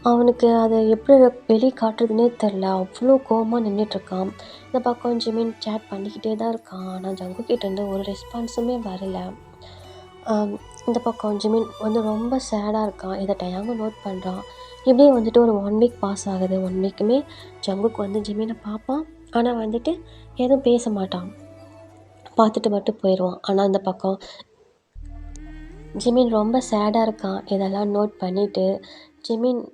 அவனுக்கு அதை எப்படி வெளியே காட்டுறதுனே தெரில. அவ்வளோ கோவமாக நின்றுட்டுருக்கான். இந்த பக்கம் ஜிமின் சேட் பண்ணிக்கிட்டே தான் இருக்கான். ஆனால் ஜங்குக்கிட்டேருந்து ஒரு ரெஸ்பான்ஸுமே வரல. இந்த பக்கம் ஜிமின் வந்து ரொம்ப சேடாக இருக்கான். இதை டயாங்கும் நோட் பண்ணுறான். இப்படியே வந்துட்டு ஒரு 1 வீக் பாஸ் ஆகுது. 1 வீக்குமே ஜங்குக் வந்து ஜிமினை பார்ப்பான். ஆனால் வந்துட்டு எதுவும் பேச மாட்டான். பார்த்துட்டு மட்டும் போயிடுவான். ஆனால் இந்த பக்கம் ஜிமின் ரொம்ப சேடாக இருக்கான். இதெல்லாம் நோட் பண்ணிவிட்டு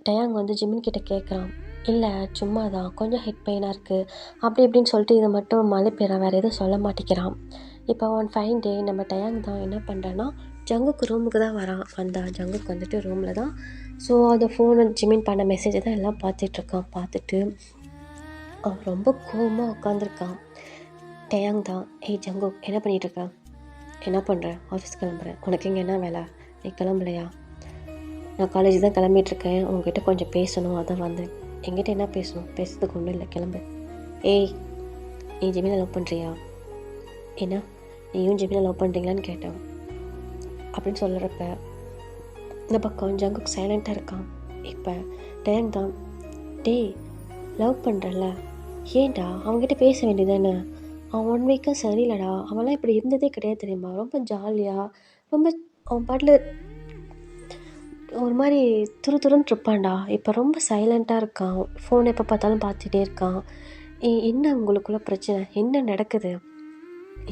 டயாங் வந்து ஜிமின் கிட்ட கேட்குறான். இல்லை சும்மா தான் கொஞ்சம் ஹெட் பெயினாக இருக்குது அப்படி இப்படின்னு சொல்லிட்டு இதை மட்டும் மலைப்பேறான். வேறு எதுவும் சொல்ல மாட்டேங்கிறான். இப்போ ஒன் ஃபைன் டே நம்ம டயாங் தான் என்ன பண்ணுறான்னா ஜங்குக்கு ரூமுக்கு தான் வரான். அந்த ஜங்குக்கு வந்துட்டு ரூமில் தான். ஸோ அந்த ஃபோனை ஜிமின் பண்ண மெசேஜை தான் எல்லாம் பார்த்துட்ருக்கான். பார்த்துட்டு அவன் ரொம்ப கோவமாக உட்காந்துருக்கான். டயாங் தான், ஏய் ஜங்குக் என்ன பண்ணிகிட்ருக்கான், என்ன பண்ணுறேன், ஆஃபீஸ் கிளம்புறேன், உனக்கு இங்கே என்ன வேலை, நீ கிளம்பலையா, நான் காலேஜ் தான் கிளம்பிகிட்ருக்கேன், உங்ககிட்ட கொஞ்சம் பேசணும், அதான் வந்தேன். என்கிட்ட என்ன பேசணும், பேசுறதுக்கு ஒன்றும் இல்லை, கிளம்பு. ஏய் நீ ஜிமினை லவ் பண்ணுறியா, என்ன நீயும் ஜிமினை லவ் பண்ணுறீங்களான்னு கேட்டேன். அப்படின்னு சொல்கிறப்ப இந்த பக்கம் ஜங்குக் சைலண்ட்டாக இருக்கான். இப்போ டயாங் தான், டேய் லவ் பண்ணுறல, ஏன்டா அவங்ககிட்ட பேச வேண்டியதானே, அவன் 1 வீக்காக சரியில்லடா, அவன்லாம் இப்படி இருந்ததே கிடையாது தெரியுமா, ரொம்ப ஜாலியாக ரொம்ப அவன் பாட்டில் ஒரு மாதிரி துருன்னு இருப்பான்டா. இப்போ ரொம்ப சைலண்ட்டாக இருக்கான். ஃபோன் எப்போ பார்த்தாலும் பார்த்துட்டே இருக்கான். என்ன உங்களுக்குள்ள பிரச்சனை, என்ன நடக்குது,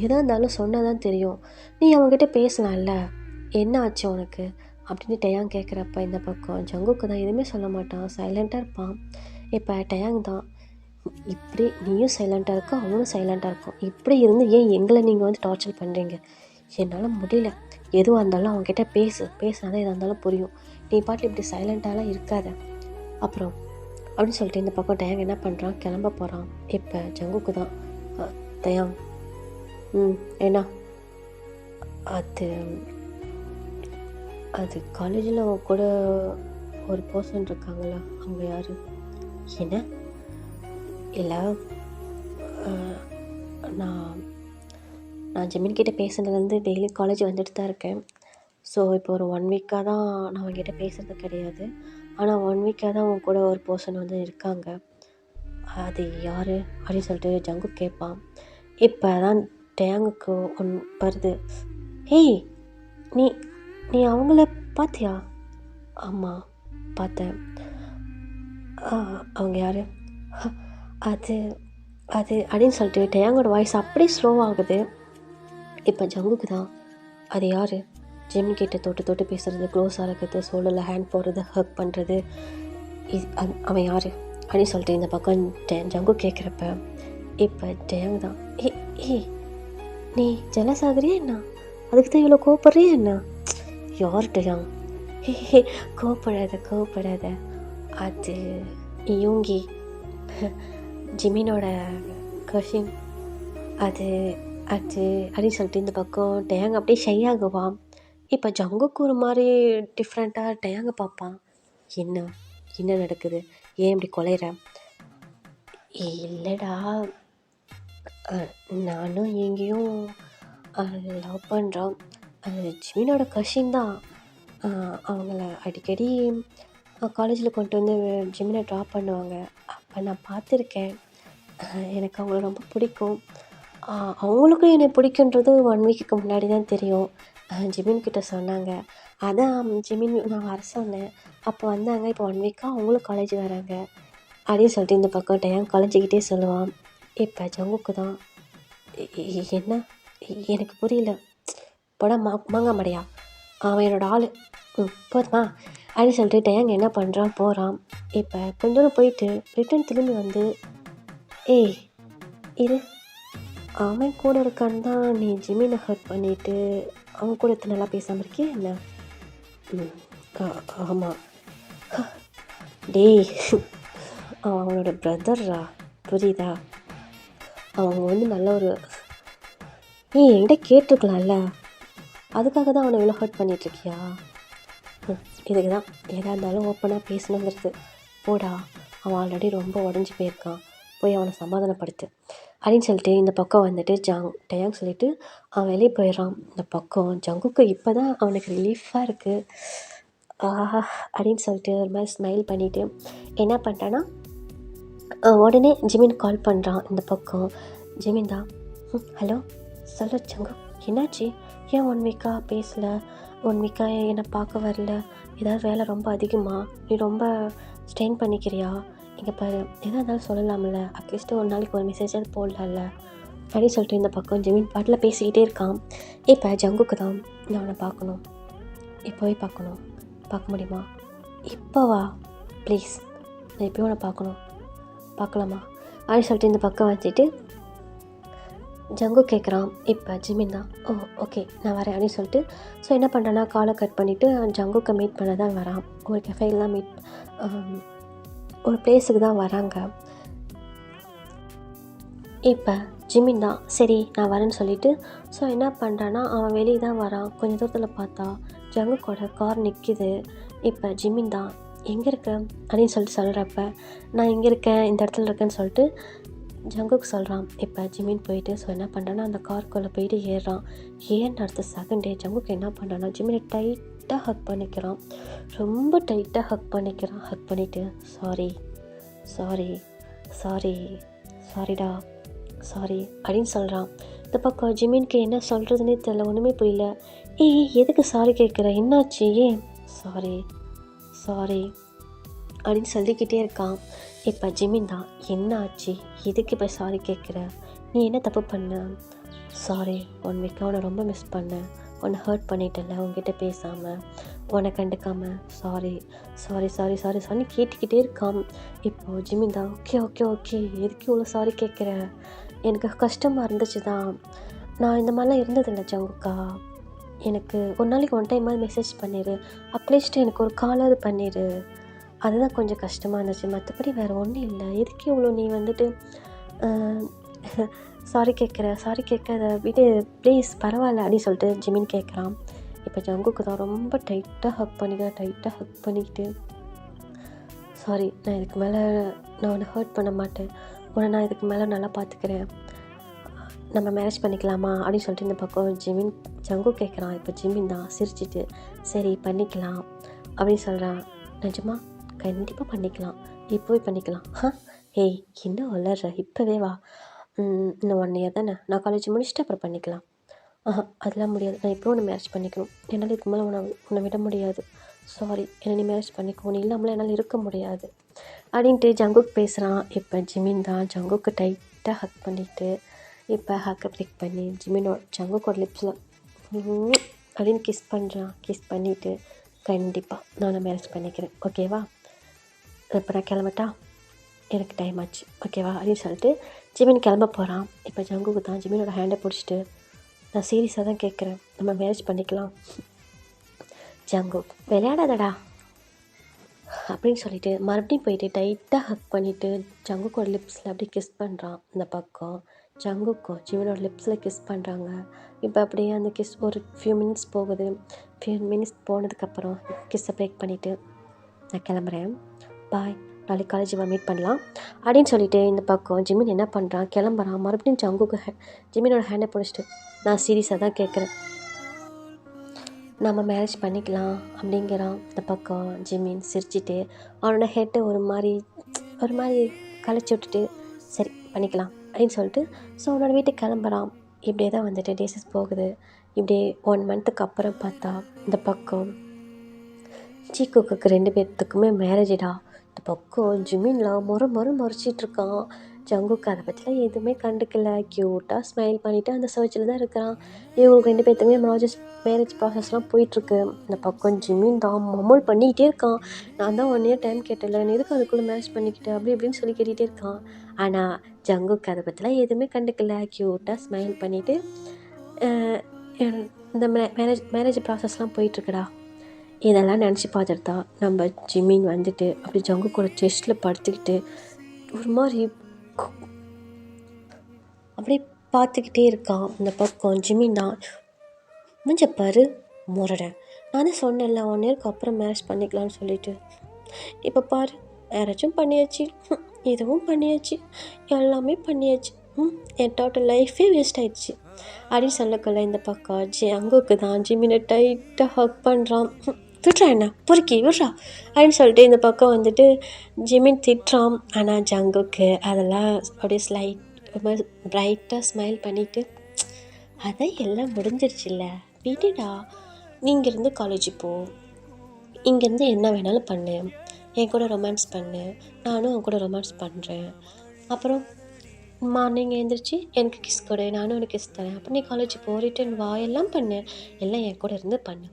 எதாக இருந்தாலும் சொன்னால் தான் தெரியும், நீ அவங்ககிட்ட பேசலாம்ல, என்ன ஆச்சு உனக்கு அப்படின்னு டயாங் கேட்குறப்ப இந்த பக்கம் ஜங்குக்கு தான் எதுவுமே சொல்ல மாட்டான், சைலண்ட்டாக இருப்பான். இப்போ டயாங் தான், இப்படி நீயும் சைலண்ட்டாக இருக்க, அவனும் சைலண்ட்டாக இருக்கும், இப்படி இருந்து ஏன் எங்களை நீங்கள் வந்து டார்ச்சர் பண்ணுறீங்க, என்னால் முடியல, எதுவாக இருந்தாலும் அவங்ககிட்ட பேசினாதான் எதாக இருந்தாலும் புரியும், நீ பாட்டில் இப்படி சைலண்ட்டாலாம் இருக்காத அப்புறம் அப்படின்னு சொல்லிட்டு இந்த பக்கம் டயாங் என்ன பண்ணுறான், கிளம்ப போகிறான். இப்போ ஜங்குக்கு தான், டயாங் என்ன அது காலேஜில் அவன் கூட ஒரு பர்சன் இருக்காங்களா, அவங்க யார், என்ன இல்லை நான் ஜிமின் கிட்டே பேசுனதுலேருந்து டெய்லி காலேஜ் வந்துட்டு தான் இருக்கேன். ஸோ இப்போ ஒரு 1 வீக்காக தான் நான் அவங்ககிட்ட பேசுகிறது கிடையாது. ஆனால் 1 வீக்காக தான் அவங்க கூட ஒரு பர்சன் வந்து இருக்காங்க, அது யார் அப்படின்னு சொல்லிட்டு ஜங்குக் கேட்பான். இப்போ தான் டயாங்குக்கு வருது, ஹேய் நீ நீ அவங்கள பார்த்தியா, ஆமாம் பார்த்தேன், அவங்க யார், அது அது அப்படின்னு சொல்லிட்டு டயாங்கோட வாய்ஸ் அப்படியே ஸ்லோவாகுது. இப்போ ஜங்குக்கு தான், அது யார், ஜிமின் கிட்ட தொட்டு பேசுகிறது, க்ளோஸாக இருக்கிறது, சோலில் ஹேண்ட் போடுறது, ஹக் பண்ணுறது, அவன் யார் அப்படின்னு சொல்லிட்டு இந்த பக்கம் ஜங்கு கேட்குறப்ப இப்போ டயாங் தான், ஏ நீ ஜெலஸ் ஆகுறியா என்ன, அதுக்கு தான் இவ்வளோ கோவப்படுறியா என்ன, யார் டயாங், கோவப்படாத, அது யூங்கி ஜிமினோட கசின், அது அப்படின்னு சொல்லிட்டு இந்த பக்கம் டயாங் அப்படியே ஷை ஆகுவான். இப்போ ஜங்குக்கு ஒரு மாதிரி டிஃப்ரெண்ட்டாக டயாங்கை பார்ப்பான். என்ன நடக்குது, ஏன் இப்படி கொலைற, இல்லைடா நானும் எங்கேயும் லவ் பண்ணுறோம், ஜிமினோட கசின் தான், அவங்கள அடிக்கடி காலேஜில் கொண்டு வந்து ஜிமினை ட்ராப் பண்ணுவாங்க, அப்போ நான் பார்த்துருக்கேன், எனக்கு அவங்கள ரொம்ப பிடிக்கும், அவங்களுக்கும் என்னை பிடிக்குன்றது 1 வீக்குக்கு முன்னாடி தான் தெரியும், ஜிமின்கிட்ட சொன்னாங்க, அதான் ஜிமின் நான் வர சொன்னேன், அப்போ வந்தாங்க, இப்போ 1 வீக்காக அவங்களும் காலேஜ் வராங்க அப்படின்னு சொல்லிட்டு இந்த பக்கம் டயாங் கலைஞ்சிக்கிட்டே சொல்லுவான். இப்போ ஜங்குக்கு தான், என்ன எனக்கு புரியல, போட மாங்காய் மடையா, அவன் என்னோட ஆள், போதுமா அப்படின்னு சொல்லிட்டு டயாங் என்ன பண்ணுறான், போகிறான். இப்போ கொஞ்ச தூரம் போயிட்டு ரிட்டன் திரும்பி வந்து, ஏய் இது அவன் கூட இருக்கான்னு தான் நீ ஜிமினை ஹர்ட் பண்ணிவிட்டு அவன் கூட எத்தனை நல்லா பேசாமல் இருக்கியா என்ன, ஆமாம், டேய் அவனோட பிரதர்ரா, புரியுதா, அவங்க வந்து நல்ல ஒரு, நீ என்கிட்ட கேட்டிருக்கலாம்ல, அதுக்காக தான் அவனை இவ்வளோ ஹர்ட் பண்ணிகிட்ருக்கியா, இதுக்கு தான் எதாக இருந்தாலும் ஓப்பனாக பேசணுங்கிறது, போடா அவன் ஆல்ரெடி ரொம்ப உடஞ்சி போயிருக்கான், போய் அவனை சமாதானப்படுத்து அப்படின்னு சொல்லிட்டு இந்த பக்கம் வந்துட்டு டயாங் சொல்லிட்டு அவன் வெளியே போயிடுறான். இந்த பக்கம் ஜங்குக்கு இப்போ தான் அவனுக்கு ரிலீஃபாக இருக்குது. ஆஹா அப்படின்னு சொல்லிட்டு ஒரு மாதிரி ஸ்மைல் பண்ணிவிட்டு என்ன பண்ணிட்டான்னா உடனே ஜிமின் கால் பண்ணுறான். இந்த பக்கம் ஜிமின் தான் ஹலோ சொல்லு ஜங்கு, என்னாச்சு? ஏன் 1 வீக்காக பேசலை? 1 வீக்காக என்னை பார்க்க வரல? ஏதாவது வேலை ரொம்ப அதிகமாக? நீ ரொம்ப ஸ்ட்ரெயின் பண்ணிக்கிறியா? இங்கே பாரு, எதாக இருந்தாலும் சொல்லலாம்ல, அட்லீஸ்ட்டு ஒரு நாளைக்கு ஒரு மெசேஜாவது போடலாம்ல அப்படின்னு சொல்லிட்டு இந்த பக்கம் ஜிமின் பாட்டில் பேசிக்கிட்டே இருக்கான். இப்போ ஜங்குக்கு தான் நான் அவனை பார்க்கணும், இப்போவே பார்க்கணும், பார்க்க முடியுமா? இப்போவா? ப்ளீஸ், நான் இப்போயும் உன்னை பார்க்கணும், பார்க்கலாமா அப்படின்னு சொல்லிட்டு இந்த பக்கம் வச்சுட்டு ஜங்கு கேட்குறான். இப்போ ஜிமின் தான் ஓகே நான் வரேன் அப்படின்னு சொல்லிட்டு ஸோ என்ன பண்ணுறேன்னா காலை கட் பண்ணிவிட்டு ஜங்குக்கை மீட் பண்ண தான் வரான். ஒரு கெஃபேலாம் ஒரு பிளேஸுக்கு தான் வராங்க. இப்போ ஜிமின் தான் சரி நான் வரேன்னு சொல்லிவிட்டு ஸோ என்ன பண்ணுறான்னா அவன் வெளியே தான் வரான். கொஞ்சம் தூரத்தில் பார்த்தா ஜங்குக்கோட கார் நிற்கிது. இப்போ ஜிமின் தான் எங்கே இருக்க அப்படின்னு சொல்லிட்டு சொல்கிறப்ப நான் இங்கே இருக்கேன், இந்த இடத்துல இருக்கேன்னு சொல்லிட்டு ஜங்குக்கு சொல்கிறான். இப்போ ஜிமின் போயிட்டு ஸோ என்ன பண்ணுறான்னா அந்த கார்க்குள்ளே போயிட்டு ஏறுறான். அடுத்த செகண்டே ஜங்குக்கு என்ன பண்ணுறான்னா ஜிமினை டைட்டாக ஹக் பண்ணிக்கிறான். ரொம்ப டைட்டாக ஹக் பண்ணிவிட்டு சாரி சாரி சாரி சாரிடா சாரி அப்படின்னு சொல்கிறான். இந்த பக்கம் ஜிமினுக்கு என்ன சொல்கிறதுனே தெரியல, ஒன்றுமே புரியல. எதுக்கு சாரி கேட்குற, என்னாச்சு, ஏன் சாரி சாரி அப்படின்னு சொல்லிக்கிட்டே இருக்கான். இப்போ ஜிமின் தான் என்ன ஆச்சு, எதுக்கு இப்போ சாரி கேட்குற, நீ என்ன தப்பு பண்ண? சாரி 1 வீக்காக உன்னை ரொம்ப மிஸ் பண்ணேன், உன்னை ஹர்ட் பண்ணிட்டல உன்கிட்ட பேசாமல், உன்னை கண்டுக்காமல், sorry sorry sorry sorry sorry கேட்டுக்கிட்டே இருக்கான். இப்போது ஜிமின் தான் ஓகே ஓகே ஓகே எதுக்கு இவ்வளோ சாரி கேட்குற, எனக்கு கஷ்டமாக இருந்துச்சு தான், நான் இந்த மாதிரிலாம் இருந்ததில்லை ஜங்குக்கா, எனக்கு ஒரு நாளைக்கு 1 டைமாவது மெசேஜ் பண்ணிடு, அட்லீஸ்ட் எனக்கு ஒரு காலாவது பண்ணிடு, அதுதான் கொஞ்சம் கஷ்டமாக இருந்துச்சு, மற்றபடி வேறு ஒன்றும் இல்லை, எதுக்கு இவ்வளோ நீ வந்துட்டு சாரி கேட்காத விடு ப்ளீஸ் பரவாயில்ல அப்படின்னு சொல்லிட்டு ஜிமின் கேட்குறான். இப்போ ஜங்குக்கு தான் ரொம்ப டைட்டாக ஹக் பண்ணிக்கிட்டு சாரி நான் இதுக்கு மேலே நான் உன்னை ஹர்ட் பண்ண மாட்டேன், உன்னை நான் இதுக்கு மேலே நல்லா பார்த்துக்கிறேன், நம்ம மேரேஜ் பண்ணிக்கலாமா அப்படின்னு சொல்லிட்டு இந்த பக்கம் ஜங்கு கேட்குறான். இப்போ ஜிமின் தான் சிரிச்சிட்டு சரி பண்ணிக்கலாம் அப்படின்னு சொல்கிறான். நிஜமா கண்டிப்பாக பண்ணிக்கலாம், இப்போவே பண்ணிக்கலாம். ஏய் என்ன வளர்ற, இப்போவே வா, இன்னும் 1 இயர் தானே, நான் காலேஜ் முடிச்சுட்டு அப்புறம் பண்ணிக்கலாம். அதெல்லாம் முடியாது, நான் இப்போ ஒன்று மேரேஜ் பண்ணிக்கணும், என்னால் இதுக்கு மேலே உன்னை விட முடியாது, சாரி என்னை நீ மேரேஜ் பண்ணிக்கோ, நீ இல்லாமலாம் என்னால் இருக்க முடியாது அப்படின்ட்டு ஜங்குக்கு பேசுகிறான். இப்போ ஜிமின் தான் ஜங்குக்கு டைட்டாக ஹக் பண்ணிவிட்டு இப்போ ஹக்கை பிரேக் பண்ணி ஜங்குக்கோட லிப்ஸில் அப்படின்னு கிஸ் பண்ணிவிட்டு கண்டிப்பாக நான் மேரேஜ் பண்ணிக்கிறேன், ஓகேவா, இப்போ நான் கிளம்பட்டா, எனக்கு டைம் ஆச்சு, ஓகேவா அப்படின்னு சொல்லிட்டு ஜிமின் கிளம்ப போகிறான். இப்போ ஜங்குக்கு தான் ஜிமினோட ஹேண்டை பிடிச்சிட்டு நான் சீரியஸாக தான் கேட்குறேன், நம்ம மேரேஜ் பண்ணிக்கலாம். ஜங்கு விளையாடாதடா அப்படின்னு சொல்லிட்டு மறுபடியும் போயிட்டு டைட்டாக ஹக் பண்ணிவிட்டு ஜங்குக்கோட லிப்ஸில் அப்படியே கிஸ் பண்ணுறான். இந்த பக்கம் ஜங்குக்கும் ஜிமினோட லிப்ஸில் கிஸ் பண்ணுறாங்க. இப்போ அப்படியே அந்த கிஸ் ஒரு ஃபியூ மினிட்ஸ் போகுது. போனதுக்கப்புறம் கிஸ்ஸை பிரேக் பண்ணிவிட்டு நான் கிளம்புறேன், பாய், நாளைக்கு காலேஜ் மீட் பண்ணலாம் அப்படின்னு சொல்லிட்டு இந்த பக்கம் ஜிமின் என்ன பண்ணுறான், கிளம்புறான். மறுபடியும் ஜிமினோட ஹேண்டை பிடிச்சிட்டு நான் சீரியஸாக தான் கேட்குறேன், நம்ம மேரேஜ் பண்ணிக்கலாம் அப்படிங்கிறான். இந்த பக்கம் ஜிமின் சிரிச்சிட்டு அவனோட ஹெட்டை ஒரு மாதிரி களைச்சி விட்டுட்டு சரி பண்ணிக்கலாம் அப்படின்னு சொல்லிட்டு ஸோ அவனோட வீட்டுக்கு கிளம்புறான். இப்படியே தான் வந்துட்டு டேஸஸ் போகுது. இப்படியே 1 மந்த்துக்கு அப்புறம் பார்த்தா இந்த பக்கம் சீக்குக்கு 2 பேர்த்துக்குமே மேரேஜிடா. இந்த பக்கம் ஜிமின்லாம் முறைச்சிட்ருக்கான். ஜங்குக்கு அதை பற்றிலாம் எதுவுமே கண்டுக்கல, க்யூட்டாக ஸ்மைல் பண்ணிவிட்டு அந்த சர்ச்சில் தான் இருக்கிறான். இவங்களுக்கு 2 பேர்த்துக்குமே மேரேஜ் ப்ராசஸ்லாம் போயிட்டுருக்கு. இந்த பக்கம் ஜிமின் தான் மொமல் பண்ணிக்கிட்டே இருக்கான். நான் தான் 1 இயர் டைம் கேட்டல, நீ எதுக்கு அதுக்குள்ளே மேரேஜ் பண்ணிக்கிட்டேன் அப்படி இப்படின்னு சொல்லி கேட்டுகிட்டே இருக்கான். ஆனால் ஜங்குக்கு அதை பற்றிலாம் எதுவுமே கண்டுக்கல, க்யூட்டாக ஸ்மைல் பண்ணிவிட்டு இந்த மேரேஜ் ப்ராசஸ்லாம் போயிட்டுருக்குடா. இதெல்லாம் நினச்சி பார்த்துட்டு தான் நம்ம ஜிமின் வந்துட்டு அப்படி ஜங்கு கூட செஸ்ட்டில் படுத்துக்கிட்டு ஒரு மாதிரி அப்படியே பார்த்துக்கிட்டே இருக்கான். இந்த பக்கம் ஜிமின் தான் முடிஞ்சப்பாரு முரடேன், நான் தான் சொன்னேன்ல 1 இயருக்கு அப்புறம் மேரேஜ் பண்ணிக்கலாம்னு சொல்லிட்டு, இப்போ பாரு மேரேஜும் பண்ணியாச்சு, இதுவும் பண்ணியாச்சு, எல்லாமே பண்ணியாச்சு, என் டோட்டல் லைஃபே வேஸ்ட் ஆயிடுச்சு அப்படின்னு சொல்லக்குள்ள இந்த பக்கம் அங்குக்கு தான் ஜிமினை டைட்டாக ஹக் பண்ணுறான். விட்றா என்ன பொறுக்கி விட்றா அப்படின்னு சொல்லிட்டு இந்த பக்கம் வந்துட்டு ஜிமின் திட்டுறான். ஆனால் ஜங்குக்கு அதெல்லாம் அப்படியே பிரைட்டாக ஸ்மைல் பண்ணிவிட்டு அதை எல்லாம் முடிஞ்சிருச்சுல்ல விட்டுடா, நீங்கள் இருந்து காலேஜ் போ, இங்கேருந்து என்ன வேணாலும் பண்ணு, என் கூட ரொமான்ஸ் பண்ணு, நானும் அவன் கூட ரொமான்ஸ் பண்ணுறேன், அப்புறம் மார்னிங் எழுந்திரிச்சு எனக்கு கிஸ் கொடு, நானும் உனக்கு கிஸ் தரேன், அப்புறம் நீ காலேஜ் போ, ரிட்டன் வா, எல்லாம் பண்ணு, எல்லாம் என் கூட இருந்து பண்ணு,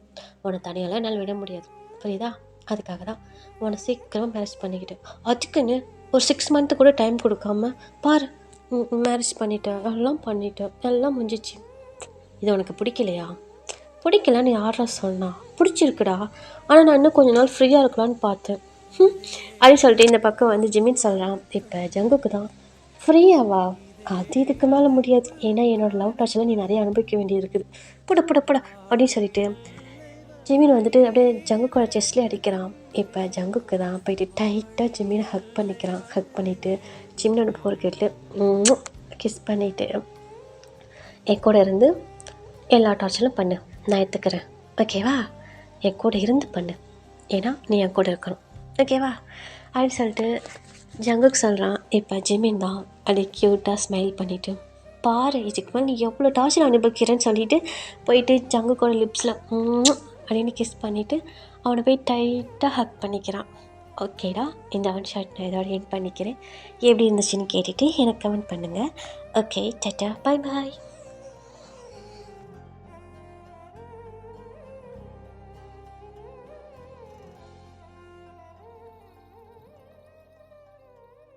உன்னை தனியாலாம் என்னால் விட முடியாது புரியுதா? அதுக்காக தான் உன்னை சீக்கிரமாக மேரேஜ் பண்ணிக்கிட்டேன். அதுக்குன்னு ஒரு 6 மந்த்து கூட டைம் கொடுக்காம பாரு மேரேஜ் பண்ணிட்டேன், எல்லாம் முடிஞ்சிச்சு. இது உனக்கு பிடிக்கலையா? பிடிக்கலன்னு யாரா சொன்னா? பிடிச்சிருக்குடா, ஆனால் நான் இன்னும் கொஞ்ச நாள் ஃப்ரீயாக இருக்கலான்னு பார்த்தேன் அப்படின்னு சொல்லிட்டு இந்த பக்கம் வந்து ஜிமின் சொல்கிறான். இப்போ ஜங்குக்கு தான் ஃப்ரீயாவா? அது இதுக்கு மேலே முடியாது, ஏன்னா என்னோடய லவ் டார்ச்செலாம் நீ நிறைய அனுபவிக்க வேண்டியது இருக்குது, புட அப்படின்னு சொல்லிட்டு ஜிமின் வந்துட்டு அப்படியே ஜங்குக்கோட செஸ்ட்லேயே அடிக்கிறான். இப்போ ஜங்குக்கு தான் போயிட்டு டைட்டாக ஜிமினை ஹக் பண்ணிவிட்டு ஜிமினோட போர் கேட்டு கிஸ் பண்ணிவிட்டு என் கூட இருந்து எல்லா டார்ச்சரும் பண்ணு, நான் எடுத்துக்கிறேன் ஓகேவா, என் கூட இருந்து பண்ணு, ஏன்னா நீ என் கூட இருக்கணும் ஓகேவா அப்படின்னு சொல்லிட்டு ஜங்குக்கு சொல்கிறான். இப்போ ஜிமின் தான் அப்படியே க்யூட்டாக ஸ்மைல் பண்ணிவிட்டு பாரு இதுக்கு மேலே நீ எவ்வளோ டார்ச்சர் அனுபவிக்கிறேன்னு சொல்லிட்டு போயிட்டு ஜங்குக்கோட லிப்ஸில் அப்படின்னு கிஸ் பண்ணிவிட்டு அவனை போய் டைட்டாக ஹக் பண்ணிக்கிறான். ஓகேடா, இந்த ஒன் ஷாட் நான் இதோட எண்ட் பண்ணிக்கிறேன். எப்படி இருந்துச்சுன்னு கேட்டுட்டு எனக்கு கமெண்ட் பண்ணுங்கள். Okay, tata, bye bye.